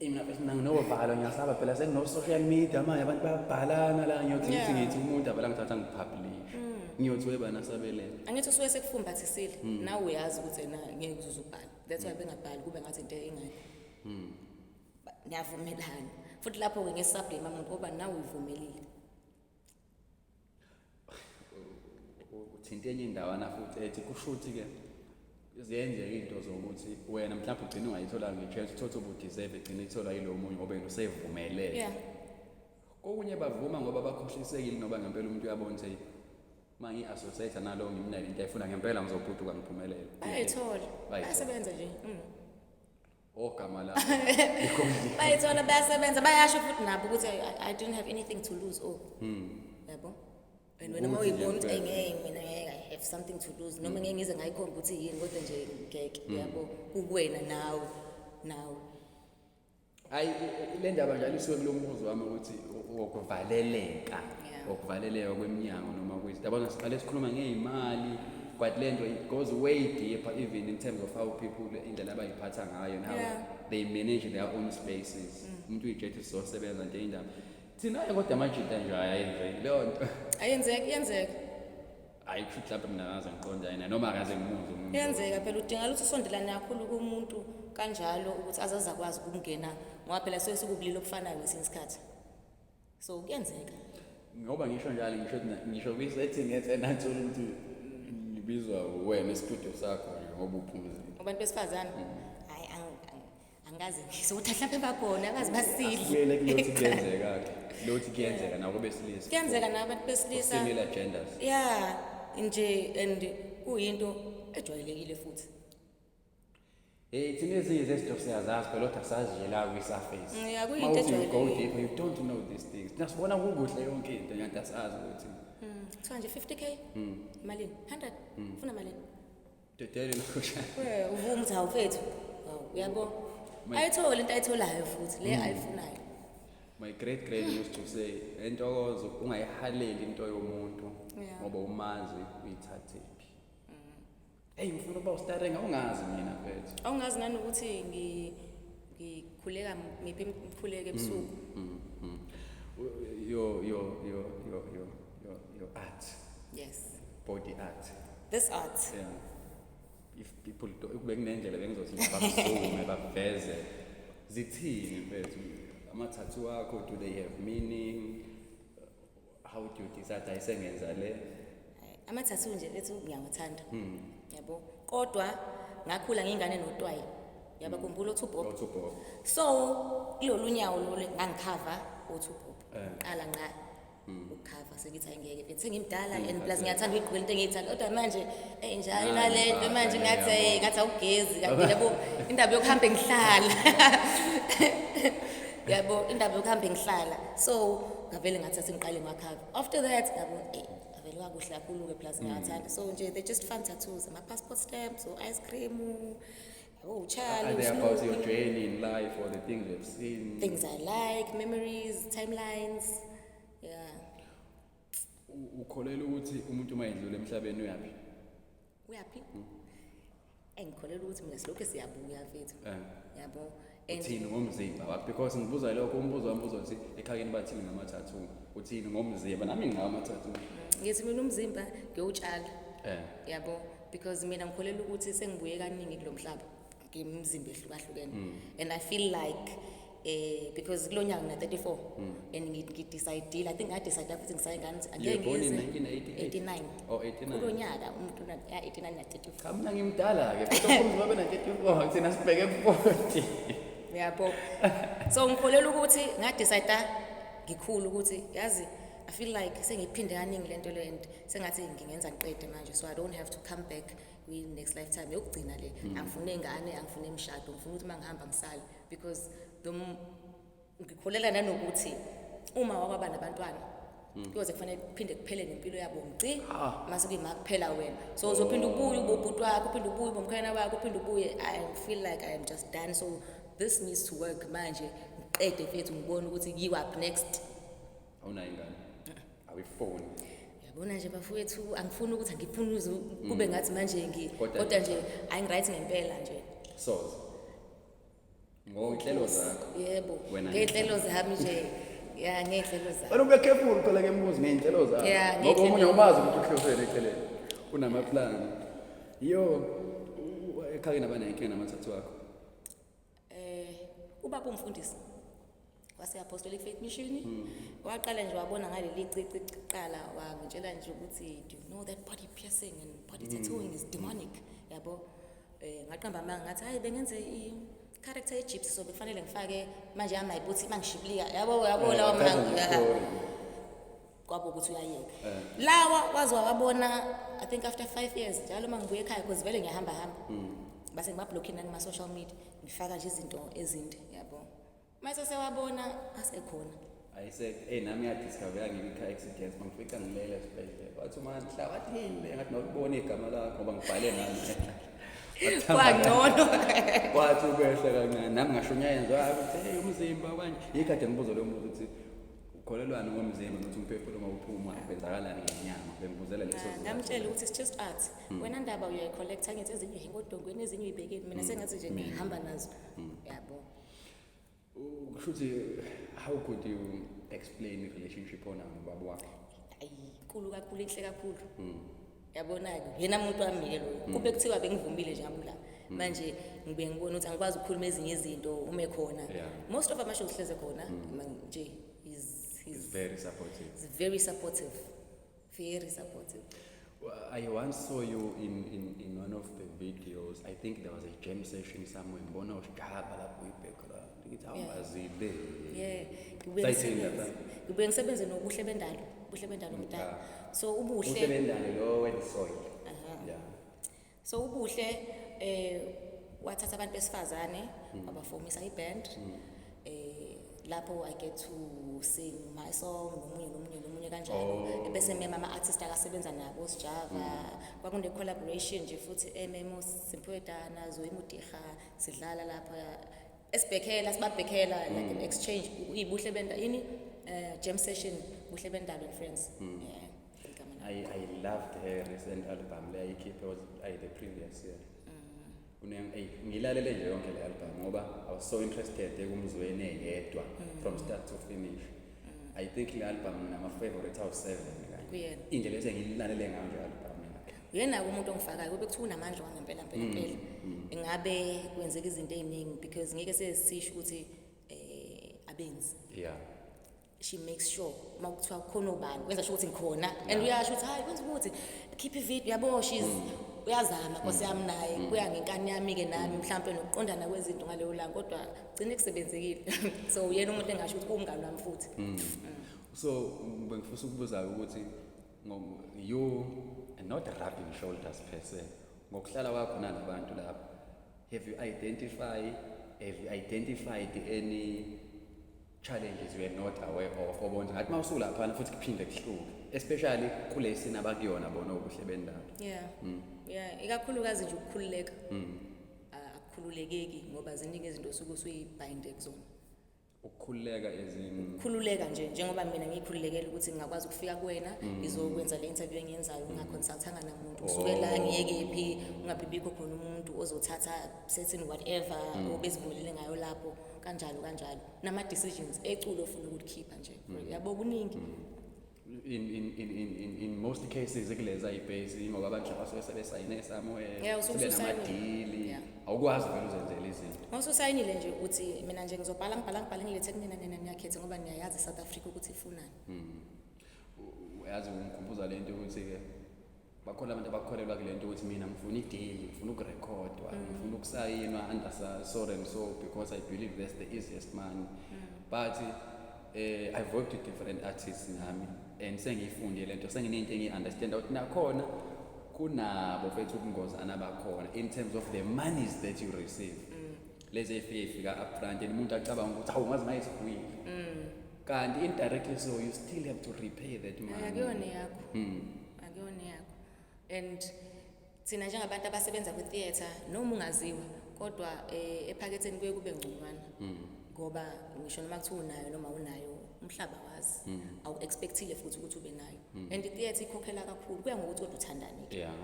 mina nginobhala ngiyasaba phela sekuno-social media manje abantu bayabhalana la ngithi umuntu abala ngithatha ngipublish ngiyothi webana sabelela angithi usuke sekufumbathisile nawe uyazi ukuthi ena ngeke uzuze ubhala that's why bengabhali kube ngathi into engekho niyavumelana futhi lapho-ke ngesablame umuntu ngoba nawe uyivumelile uthinta enye indawana futhi ethi kusho ukuthi-ke ziyenzeka into zokuthi wena mhlawumbe ugcine ungayitholanga nge-chance uthothi ubudeserve egcine itholwa yilo munye ngoba yena usevumelele kokunye bavuma ngoba bakhohlisekile ngoba ngempela umuntu uyabona ukuthi uma ngi-associate nalo ngimnele into ayifuna ngempela ngizobhuduka ngiphumelele bayayithola bayasebenza nje ogama la bayayithola bayasebenza bayasho futhi nabo ukuthi I didn't have anything to lose yabo and wena uma uyibona ukuthi engeke mina ngeke I have something to lose noma ngeke ngize ngayikhomba ukuthi yini kodwa nje ngeke yabo kuwena nawe hayi le ndaba njalo isuke kulo mbuzo wami ukuthi ukuvaleleka kweminyango noma kwithi yabona siqale sikhuluma ngezimali but le nto it goes way deeper even in terms of how people indlela abayiphatha ngayo and how they manage their own spaces umuntu uyijethi sizosebenza nje indaba thina kodwa amajita nje ayenzeki leyo nto ayenzeka hayi kusho mhlawumbe mina ngaze ngiqonda yena noma akaze ngimuze umuntu yenzeka phela udinga ukuthi usondelane kakhulu kumuntu kanjalo ukuthi azaza kwazi ukungena ngoba phela soke sikubulilo obufanayo ngesinye isikhathi so kuyenzeka ngoba ngisho njalo ngisho kwi-setting enathole ukuthi ngibizwa wena estudio sakho ngoba uphumzile abantu besifazane hayi angazi ngizokuthi mhlawumbe bakhona abazi basidle kuyele kuyothi kuyenzeka-ke lokuthi kuyenzeka nako besilisa kuyenzeka nabantu besilisa similar genders nje and kuyinto ejwayelekile futhi thina ezinye zezinto siyazazi phela kodwa sazi nje la kwi-surface kuyinto ejwayelekile go deeper you don't know these things thina sibona kukuhle yonke into nyanti asazi ukuthi kuthiwa nje 50k malini 100 ufuna malini dedele nokusha uvuma ukuthi awufethu uyabo ayithole into ayitholayo futhi le ayifunayo my great used to say Ntokozo ungayihaleli into yomuntu ngoba umazi uyithathephi ufuna uba ustarenga ungazi mina mfethu awungazi nanokuthi ngikhuleka miphi imkhuleko ebusuku your art body art this art if people bekunendlela bengizothi bakusume baveze zithini mfethu ama-tattoo akho do they have meaning how do you decide ayisengenza le ama-tattoo nje lethu ngiyawathanda yabo kodwa ngakhula ngingane notwayi yabakhumbula uThubob so kulolu nyawo lolu ngangikhava uThubob qala nqa ukukhava sekithi ayingeke mfethu sengimdala and plus ngiyathanda ukugqila into engiyithanda kodwa manje njalo nalento manje ngathi awugezi kanti yabo indaba yokuhamba ngihlala yabo indaba yokuhamba ngihlala so ngavele ngathatha ngiqale ngakhava after that yabo avele kakuhle kakhulu-ke plus ngiyathanda so nje they just fun tattoos ama-passport stamps ice cream Are they about your journey in life or the things you've seen? Things I like, memories, timelines. Ukholelwa ukuthi umuntu uma edlula emhlabeni uyaphi? Uyaphi? Engikholelwa ukuthi mina silokho siyabuya mfethu. Yabo. Uthini ngomzimba wakho because ngibuza lokho umbuzo wami uzothi ekhayeni bathini ngama-tattoo. Uthini ngomzimba nami ngingama-tattoo. Ngithi mina umzimba ngiyowutshala. Yabo because mina ngikholelwa ukuthi sengibuye kaningi kulomhlaba. Ngimzimba ehlukahlukene and I feel like because kulo nyaka ngina 34 and ngidecide I think I decide futhi ngisayingane angeke ngize 89 oh 89 kulo nyaka umuntu na 89 na 34 kamna ngimdala ke futhi umfundi wabe na 34 thina sibheke 40 yabo so ngikholela ukuthi ngadecide ngikhulu ukuthi yazi I feel like sengiphinde kaningi lento le and sengathi ngingenza ngiqede manje so I don't have to come back in next lifetime yokugcina le angifune ingane angifune imshado ngifuna ukuthi mangihamba ngisale because ngikholela nanokuthi uma wakwaba nabantwana kuyoze kufanele kuphinde kuphele nempilo yabo ngci mase kuyima kuphela wena so uzophinda ubuye ubobhuti wakho uphinde ubuye bomkhana wakho uphinde ubuye I feel like I am just done so this needs to work manje ngiqede mfethu ngibone ukuthi yiwaphi next awunayo ingane awifoni yabona nje bafowethu angifuni ukuthi angiphunuze kube ngathi manje Kodwa nje ayingiright ngempela nje So ngohlelo zakho yebo Wena ngey'nhlelo zami nje ya ngey'nhlelo zami wena ube careful phela ke mbuzi ngey'nhlelo zakho Yeah, ngoba ngey'nhlelo omunye umazi ukuthi uhlosele eceleni unamaplani yo ekhaya nabanayinkinga namathathu wakho ubaba umfundisi wase-apostolic faith mission waqala nje wabona ngaleli cici qala wangitshela nje ukuthi do you know that body piercing and body tattooing is demonic yabo ngaqamba amanga ngathi hayi bengenze i-character ye-gypsy so bekufanele ngifake manje amayibhuthi mangishibilika yabo lawa manga kwabo ukuthi uyayeka lawa wazi wabona I think after 5 years njalo mangibuye ekhaya because vele ngiyahamba base ngibablockina kuma-social media ngifaka nje izinto ezinde yabo mase sewabona asekhona nami yadiscover ngibe-car accident mangifica ngilele esibhedlela wathi uma mhla wathini ngathi nokubona igama lakho ngoba ngibhale ngani kwangcono wathi ukwehla kancane nami ngasho nyayenza ukuthi hey umzimba kanje yikade ngibuza lo mbuzo ukuthi ukholelwana ngomzimba ukuthi umphefumulo mawuphuma kwenzakalani ngenyama bengibuzela leso ngamtshela ukuthi it's just art wena ndaba uyayicollecta ngithi ezinye uyihenga odongweni ezinye uyibekeni mina sengathi nje ngihamba nazo yabo kusho ukuthi how could you explain the relationship ona nobaba wakho ayinkulu kakhulu inhle kakhulu yabona-ke yena muntu wami-ke lo kube kuthiwa bengivumile nje ngabula manje ngibe ngibona ukuthi angikwazi ukukhuluma ezinye izinto uma ekhona most of amasho sihleze khona nje He's very supportive. He's very supportive. Very supportive. Well, I once saw you in one of the videos. I think there was a jam session somewhere. Mbona ushaba lapho i-background. Ngithi awumazibe. Yeah. Ngibuye ngisebenze nobuhle bendalo. Ubuhle bendalo umdala. So ubuhle. Ubuhle bendalo lo wesoil. Yeah. So ubuhle wathatha abantu besifazane wabafomisa i-band. Lapho I get to sing my song nomunye kanjalo bese mema ama-artist akasebenza nabo sijava kwakune collaboration nje futhi ememo simpwedana zoyimutiha sidlala lapha esibhekhela sibabhekhela like an exchange ibuhle benda yini jam session buhle bendalo and friends I loved her recent album le ayikhiphe was the previous year ngilalele nje yonke le album ngoba I was so interested ekumzweni eyedwa from start to finish. I think le album nama favorite house 7 kanye indlela bese ngilalele ngayo nje album yakhe yena umuntu ongifakayo kube kuthiwa unamandla wangempela ingabe kwenzeka izinto eziningi because ngeke sesisho ukuthi abenzi she makes sure makuthiwa khona ubani wenza sure ukuthi ngikhona and uyasho ukuthi hayi kwenza ukuthi keep a video yabo she's uyazama Nkosi yami naye kuya ngenkani yami-ke nami mhlawumbe nokuqondana kwezinto ngaleyo langa kodwa gcine kusebenzekile so yena umuntu engasho ukuthi kuwumngani wami futhi so bengifisa ukubuza ukuthi you and not rubbing shoulders per se ngokuhlala kwakho nabantu lapha have you identified any challenges you are not aware of obona ngathi mawusuka lapha futhi kuphinde kuhluke especially kule sina bakuyona bona ubuhle bendalo ikakhulukazi nje ukukhululeka akukhululekeki ngoba ziningi izinto osuke usuyibhayinde kuzona ukukhululeka nje njengoba mina ngikhululekela ukuthi ngingakwazi ukufika kuwena ngizokwenza le interview engiyenzayo ungaconsultanga namuntu usukela ngiyekephi ungabibikho khona umuntu ozothatha certain whatever obezivumelele ngayo lapho kanjalo nama decisions eculo ofuna ukukhipha nje yabo kuningi in most cases ekuleza ibase ngoba abantu abasuke sebesayine somewhere sebenamadili awukwazi vele uzenzele izinto mawususayinile nje ukuthi mina nje ngizobhala ngilethe kunina niyakhetha ngoba niyayazi South Africa ukuthi ifunani uyazi ungikhumbuza lento ukuthi ke bakhona abantu abakholelwa kule nto ukuthi mina ngifuna ideal ngifuna ukurekhodwa ngifuna ukusayinwa under so and so because I believe that's the easiest money but I've worked with different artists nami and sengiyifundile lento senginento engiunderstand ukuthi nakhona kunabo fethu ukungozana bakhona in terms of the monies that you receive lezi efika upfront and umuntu acabanga ukuthi hawu ngazi mayisikwile kanti indirectly so you still have to repay that money akuyona yakho and thina njengabantu abasebenza kwi-theatre noma ungaziwa kodwa ephaketheni kuye kube ngconywana ngoba ngisho noma kuthiwa unayo noma unayo umhlaba wazi awu-expectile futhi ukuthi ube nayo and i-theatre ikhokhela kakhulu kuya ngokuthi kodwa uthandani Yeah.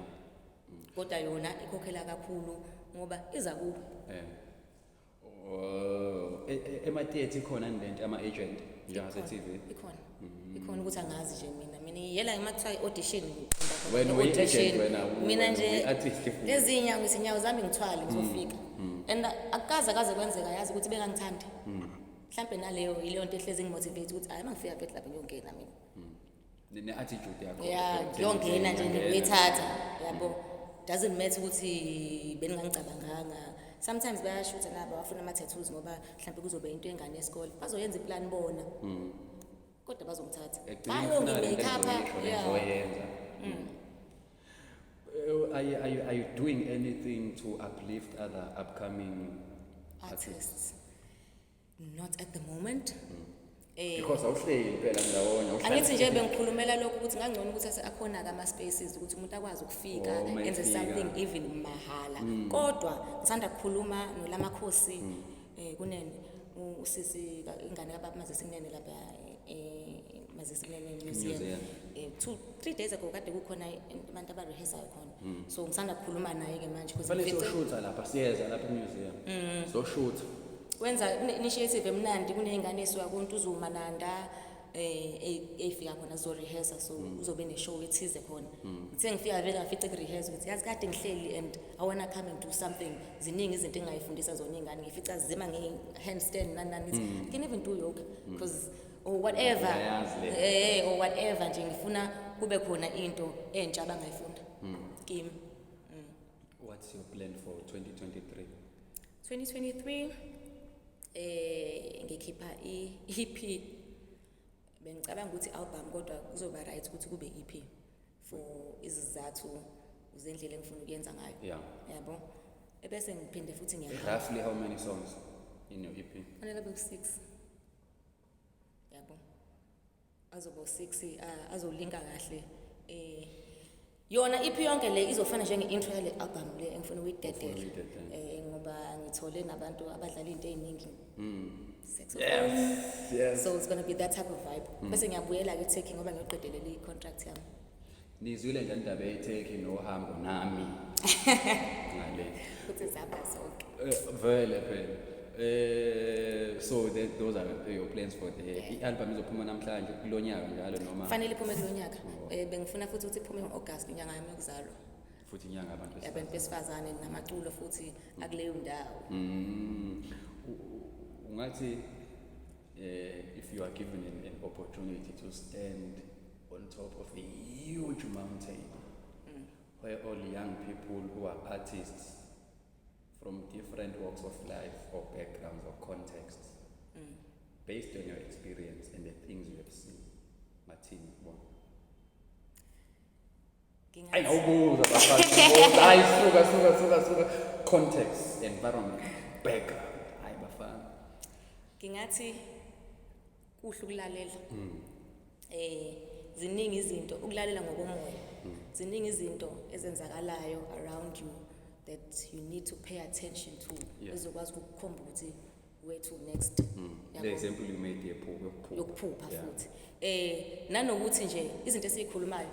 kodwa yona ikhokhela kakhulu ngoba iza kubo Ema-theatre ikhona lento ama-agent njengase-TV. ikhona ukuthi angazi nje mina yela ngimathiwa i-audition Wena uyi-agent wena, mina wena nje uyi-artist futhi. lezi nyawo zami ngithwale ngizofika and akaze kwenzeka yazi ukuthi bengangithandi mhlambe naleyo ileyo nto ehlezi ngimotivate ukuthi hayi mangifika phethe lapha ngiyongena mina Ne-attitude yakho. ngiyongena nje ngiyithatha yabo doesn't matter ukuthi beningangicabanganga sometimes bayashutha nabo bafuna ama-tattoos ngoba mhlambe kuzobe into engane yesikole bazoyenza iplan bona kodwa bazongithatha bayongimekhapha Are you doing anything to uplift other upcoming artists not at the moment Because awuhleli phela ndawonye angithi nje bengikhulumela lokho ukuthi ngangcono ukuthi akhona ama-spaces ukuthi umuntu akwazi ukufika enze something even mahhala kodwa ngisanda kukhuluma nolamakhosi kunene usisi ingane kababa mazesinene lapha mazesinene museum 2-3 days ago kade kukhona abantu abarehearsayo khona so ngisanda kukhuluma naye ke manje kufanele siyoshutha lapha siyeza lapha emuseum soshutha wenza initiative emnandi kuneyingane eswa kuntu uzumananda efika khona zo rehearsa so uzobe ne show ethize khona ngithe ngifika vele ngafica rehearse ukuthi yazi kade ngihleli and I wanna come and do something ziningi izinto engayifundisa zona ingane ngifica zima nge-handstand nani I can even do yoga because or whatever or whatever nje ngifuna kube khona into entsha abangayifunda kimi. What's your plan for 2023? 2023 ngikhipha i-EP bengicabanga ukuthi album kodwa kuzoba right ukuthi kube EP for izizathu zendlela engifuna ukuyenza ngayo yabo ebese ngiphinde futhi roughly how many songs in your EP? Fanele kube 6 yabo azoba 6 azolinka kahle yona EP yonke le izofana njenge-intro yale album le engifuna ukuyidedela ngoba ngithole nabantu abadlala into eziningi Yes. So it's going to be that type of vibe bese ngiyabuyela ke Turkey ngoba ngiyoqedelela i-contract yami Nizwile nje indaba ye-Turkey nohambo nami ngale kuthi zaba sonke vele phela so those are your plans for the album izophuma namhlanje kulonyaka njalo noma fanele iphume kulonyaka bengifuna futhi ukuthi iphume ngo-August inyanga yami yokuzalwa futhi inyanga abantu besifazane namaculo futhi akuleyo ndawo ungathi if you are given an opportunity to stand on top of a huge mountain where all young people who are artists from different walks of life or backgrounds or contexts based on your experience and the things you have seen Martin one suka context environment background hayi bafana ngingathi kuhle ukulalela ziningi izinto ukulalela ngokomoya ziningi izinto ezenzakalayo around you that you need to pay attention to ezokwazi ukukhomba ukuthi where to next the example you made yokuphupha futhi nanokuthi nje izinto esizikhulumayo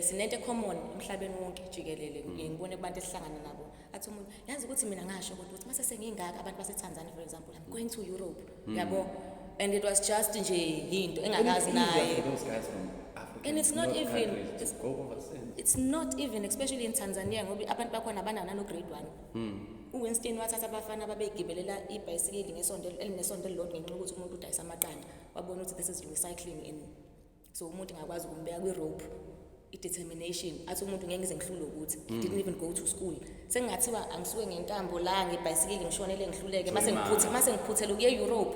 sinento common emhlabeni wonke jikelele ngibone kubantu esihlangana nabo athi umuntu yazi ukuthi mina ngasho kodwa ukuthi mase sengingaka abantu baseTanzania for example I'm going to Europe yabo and it was just nje into engakazi naye those guys from Africa and it's not even go overseas it's not even especially in Tanzania ngoba abantu bakhona abanana no grade 1 uWinston wathatha abafana babegibelela ibhayisikili elinesonto elilodwa ngenxa ukuthi umuntu udayisa amaqanda wabona ukuthi this is recycling in so umuntu ngakwazi ukumbeka kwi-rope i-determination athi umuntu ngeke ngize ngihlule ukuthi didn't even go to school sengingathiwa angisuke ngentambo la ngebhayisikili ngishonele ngihluleke mase ngiphuthela ukuye Europe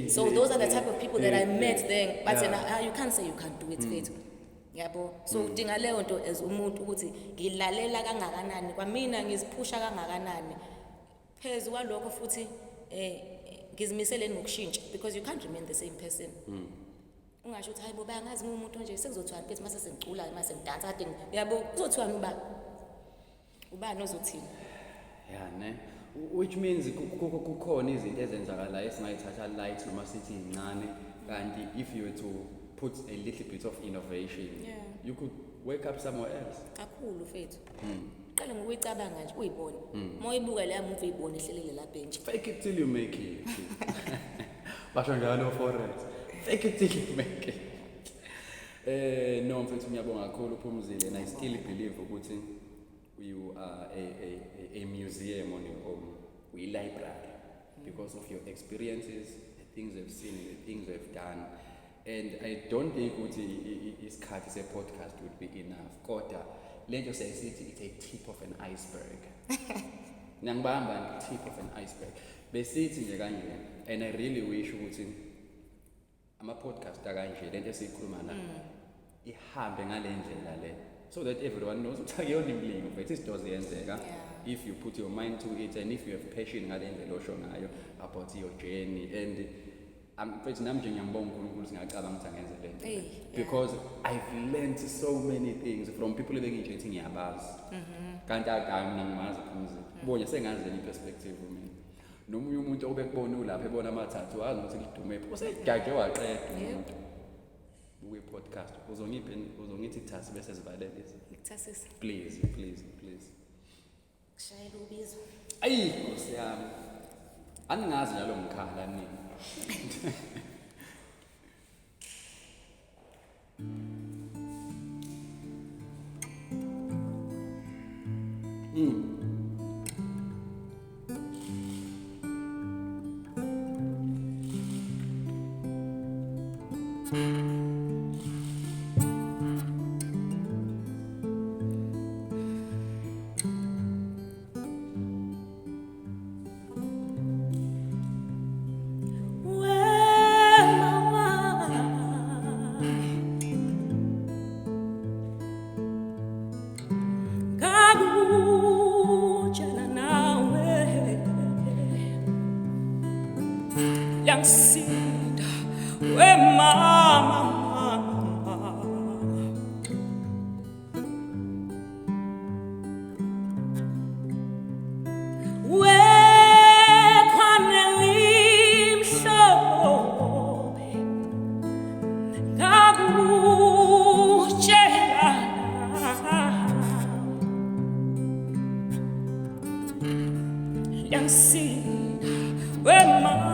so those are the type of people that I met there but you can't say you can't do it fethu yabo so udinga leyo nto as umuntu ukuthi ngilalela kangakanani kwamina ngiziphusha kangakanani phezulu kwalokho futhi ngizimisele nokushintsha because you can't remain the same person ungasho ukuthi hayibo bayangazi umuntu nje sekuzothiwa mfethu mase sengicula mase ngidansa kade yabo uzothiwa ubani ozothini Yeah, ne? Which means kukhona izinto ezenzakalayo esingayithatha light noma sithi incane, kanti if you were to put a little bit of innovation, you could wake up somewhere else. Kakhulu mfethu. Qale ngokuyicabanga nje uyibone. Moyibuka leya movie ibone ihlelele la bench. Fake it till you make it. Basho njalo forex. Fake it till you make it. No mfethu ngiyabonga kakhulu Phumzile, and I still believe ukuthi you are a museum on your own. We library because of your experiences, the things you've seen, the things you've done. And I don't think isikhathi se-podcast would be enough. Kodwa lento sesithi it's a tip of an iceberg. Nangibamba tip of an iceberg. Besithi nje kanje, and I really wish ukuthi ama-podcast kanje lento esiyikhuluma la ihambe ngale ndlela le, so that everyone knows ukuthi akuyona imlingo but izinto ziyenzeka if you put your mind to it and if you have passion ngale ndlela osho ngayo about your journey. And mfethu nami nje ngiyambonga uNkulunkulu singacabanga ukuthi angenze lento because I've learned so many things from people ebengitshethi ngiyabazi kanti mina ngimazi Phumzile ubonye sengazi le perspective mina nomunye umuntu obekubona ulapha ebona amathathu wazi ukuthi lidume usejaje waqeda umuntu we podcast uzongithi thasi bese sivalelisa Ngithasisa. please Kushayela ubizo. ayi Nkosi yami aningazi njalo ngikhala nini. Yangisinda we mama we kwanelimhlobe ngakutshela yangisinda we mama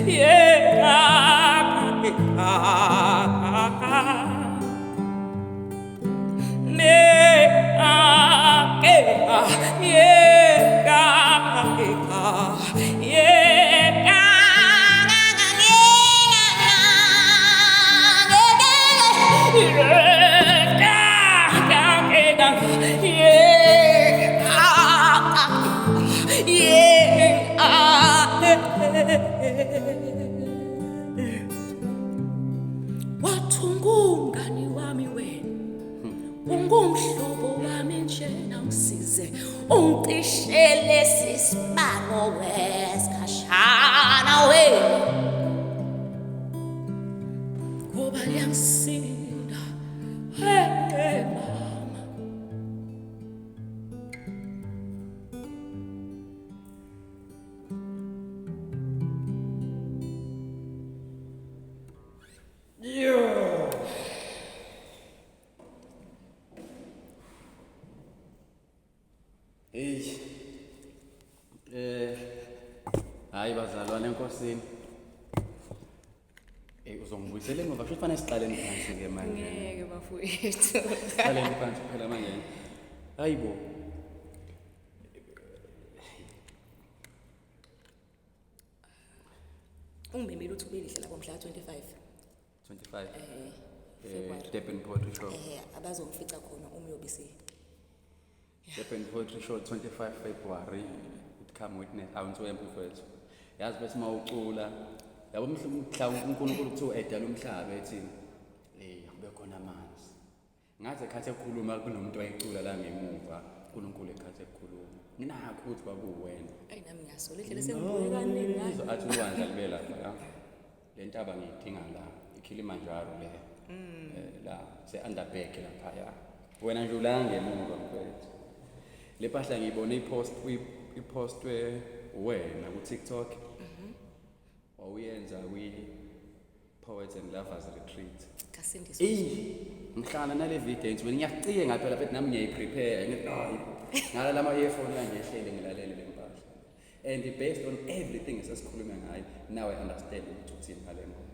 Yeah. mngani wami wena ungumhlobo wami njena ngisize ungicishele sisibalo wesikhashana wena ngoba liyangisinda hey mama Hayi bazalwane enkosini. Uzongibuyisela ngoba kusho kufanele siqaleni phansi ke manje. ngeke bafowethu Siqaleni phansi phela manje. Hayibo. ungimemile uthi ubelihle lapho mhla 25 25. February Durban Poetry Show. abazongifica khona umyobisi Durban Poetry Show 25 February. Come witness awuntwempu mfethu. Yazi bese mawucula yabo mhla uNkulunkulu kuthiwa edala umhlaba ethi akube khona amanzi. Ngaze ekhathi ekhuluma kunomuntu wayecula la ngemuva uNkulunkulu ekhathi ekhuluma. Ninakho ukuthi kwakuwena. ayi nami ngiyasola indlela sengibuye kaningi ngayo Athi ulwandle libe lapha. Le ntaba ngiyidinga la iKilimanjaro le. La se-Underberg lapha ya. Wena nje ulanga ngemuva mfethu. Le phahla ngiyibone ipostwe wena ku TikTok. Wawuyenza Poets and Lovers Retreat. kasindiswa Ngihlala nale video ngithi ngiyaciye ngaphela phela nami ngiyayiprepare ngithi ngala lama earphone ngiyehlele ngilalele le mpahla. And based on everything esasikhuluma ngayo now I understand ukuthi uthini ngale ngoma.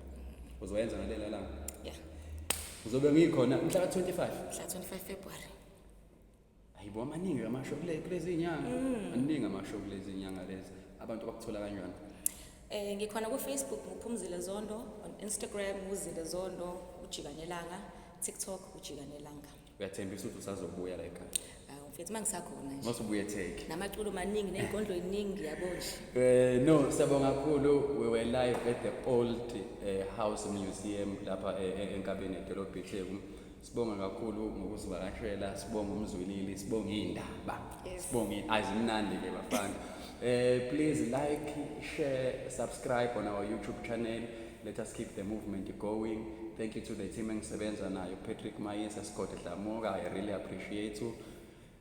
Uzoyenza ngalela langa. yeah Uzobe ngikhona mhla ka 25. mhla 25 February Ayibo amaningi amashow kulezi inyanga. Amaningi amashow kulezi inyanga lezi. Abantu bakuthola kanjani? ngikhona ku Facebook nguphumzile Zondo, on Instagram uzile Zondo ujikanelanga, TikTok ujikanelanga. Uyathembisa ukuthi usazobuya la ekhaya. Mfethu mangisakhona nje. Masubuye take. Namaculo maningi neinkondlo eziningi yabona. No, siyabonga kakhulu. We were live at the old house museum lapha enkabeni edolobha eTheku. Sibonga kakhulu ngokuzivakashela, sibonga umzwilili, sibonga indaba. Sibonga azimnandi ke bafana. Please like, share, subscribe on our YouTube channel. Let us keep the movement going. Thank you to the team engisebenza nayo, Patrick Mayisa, Scott Dlamuka. I really appreciate you.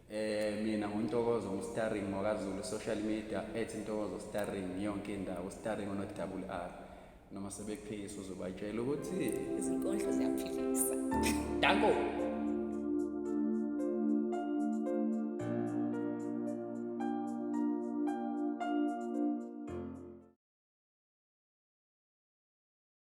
Mina nguNtokozo starring Zulu social media @Ntokozo starring yonke indawo starring on .r. Noma sebekuphikisa uzobatshela ukuthi Izinkondlo ziyaphilisa. Danko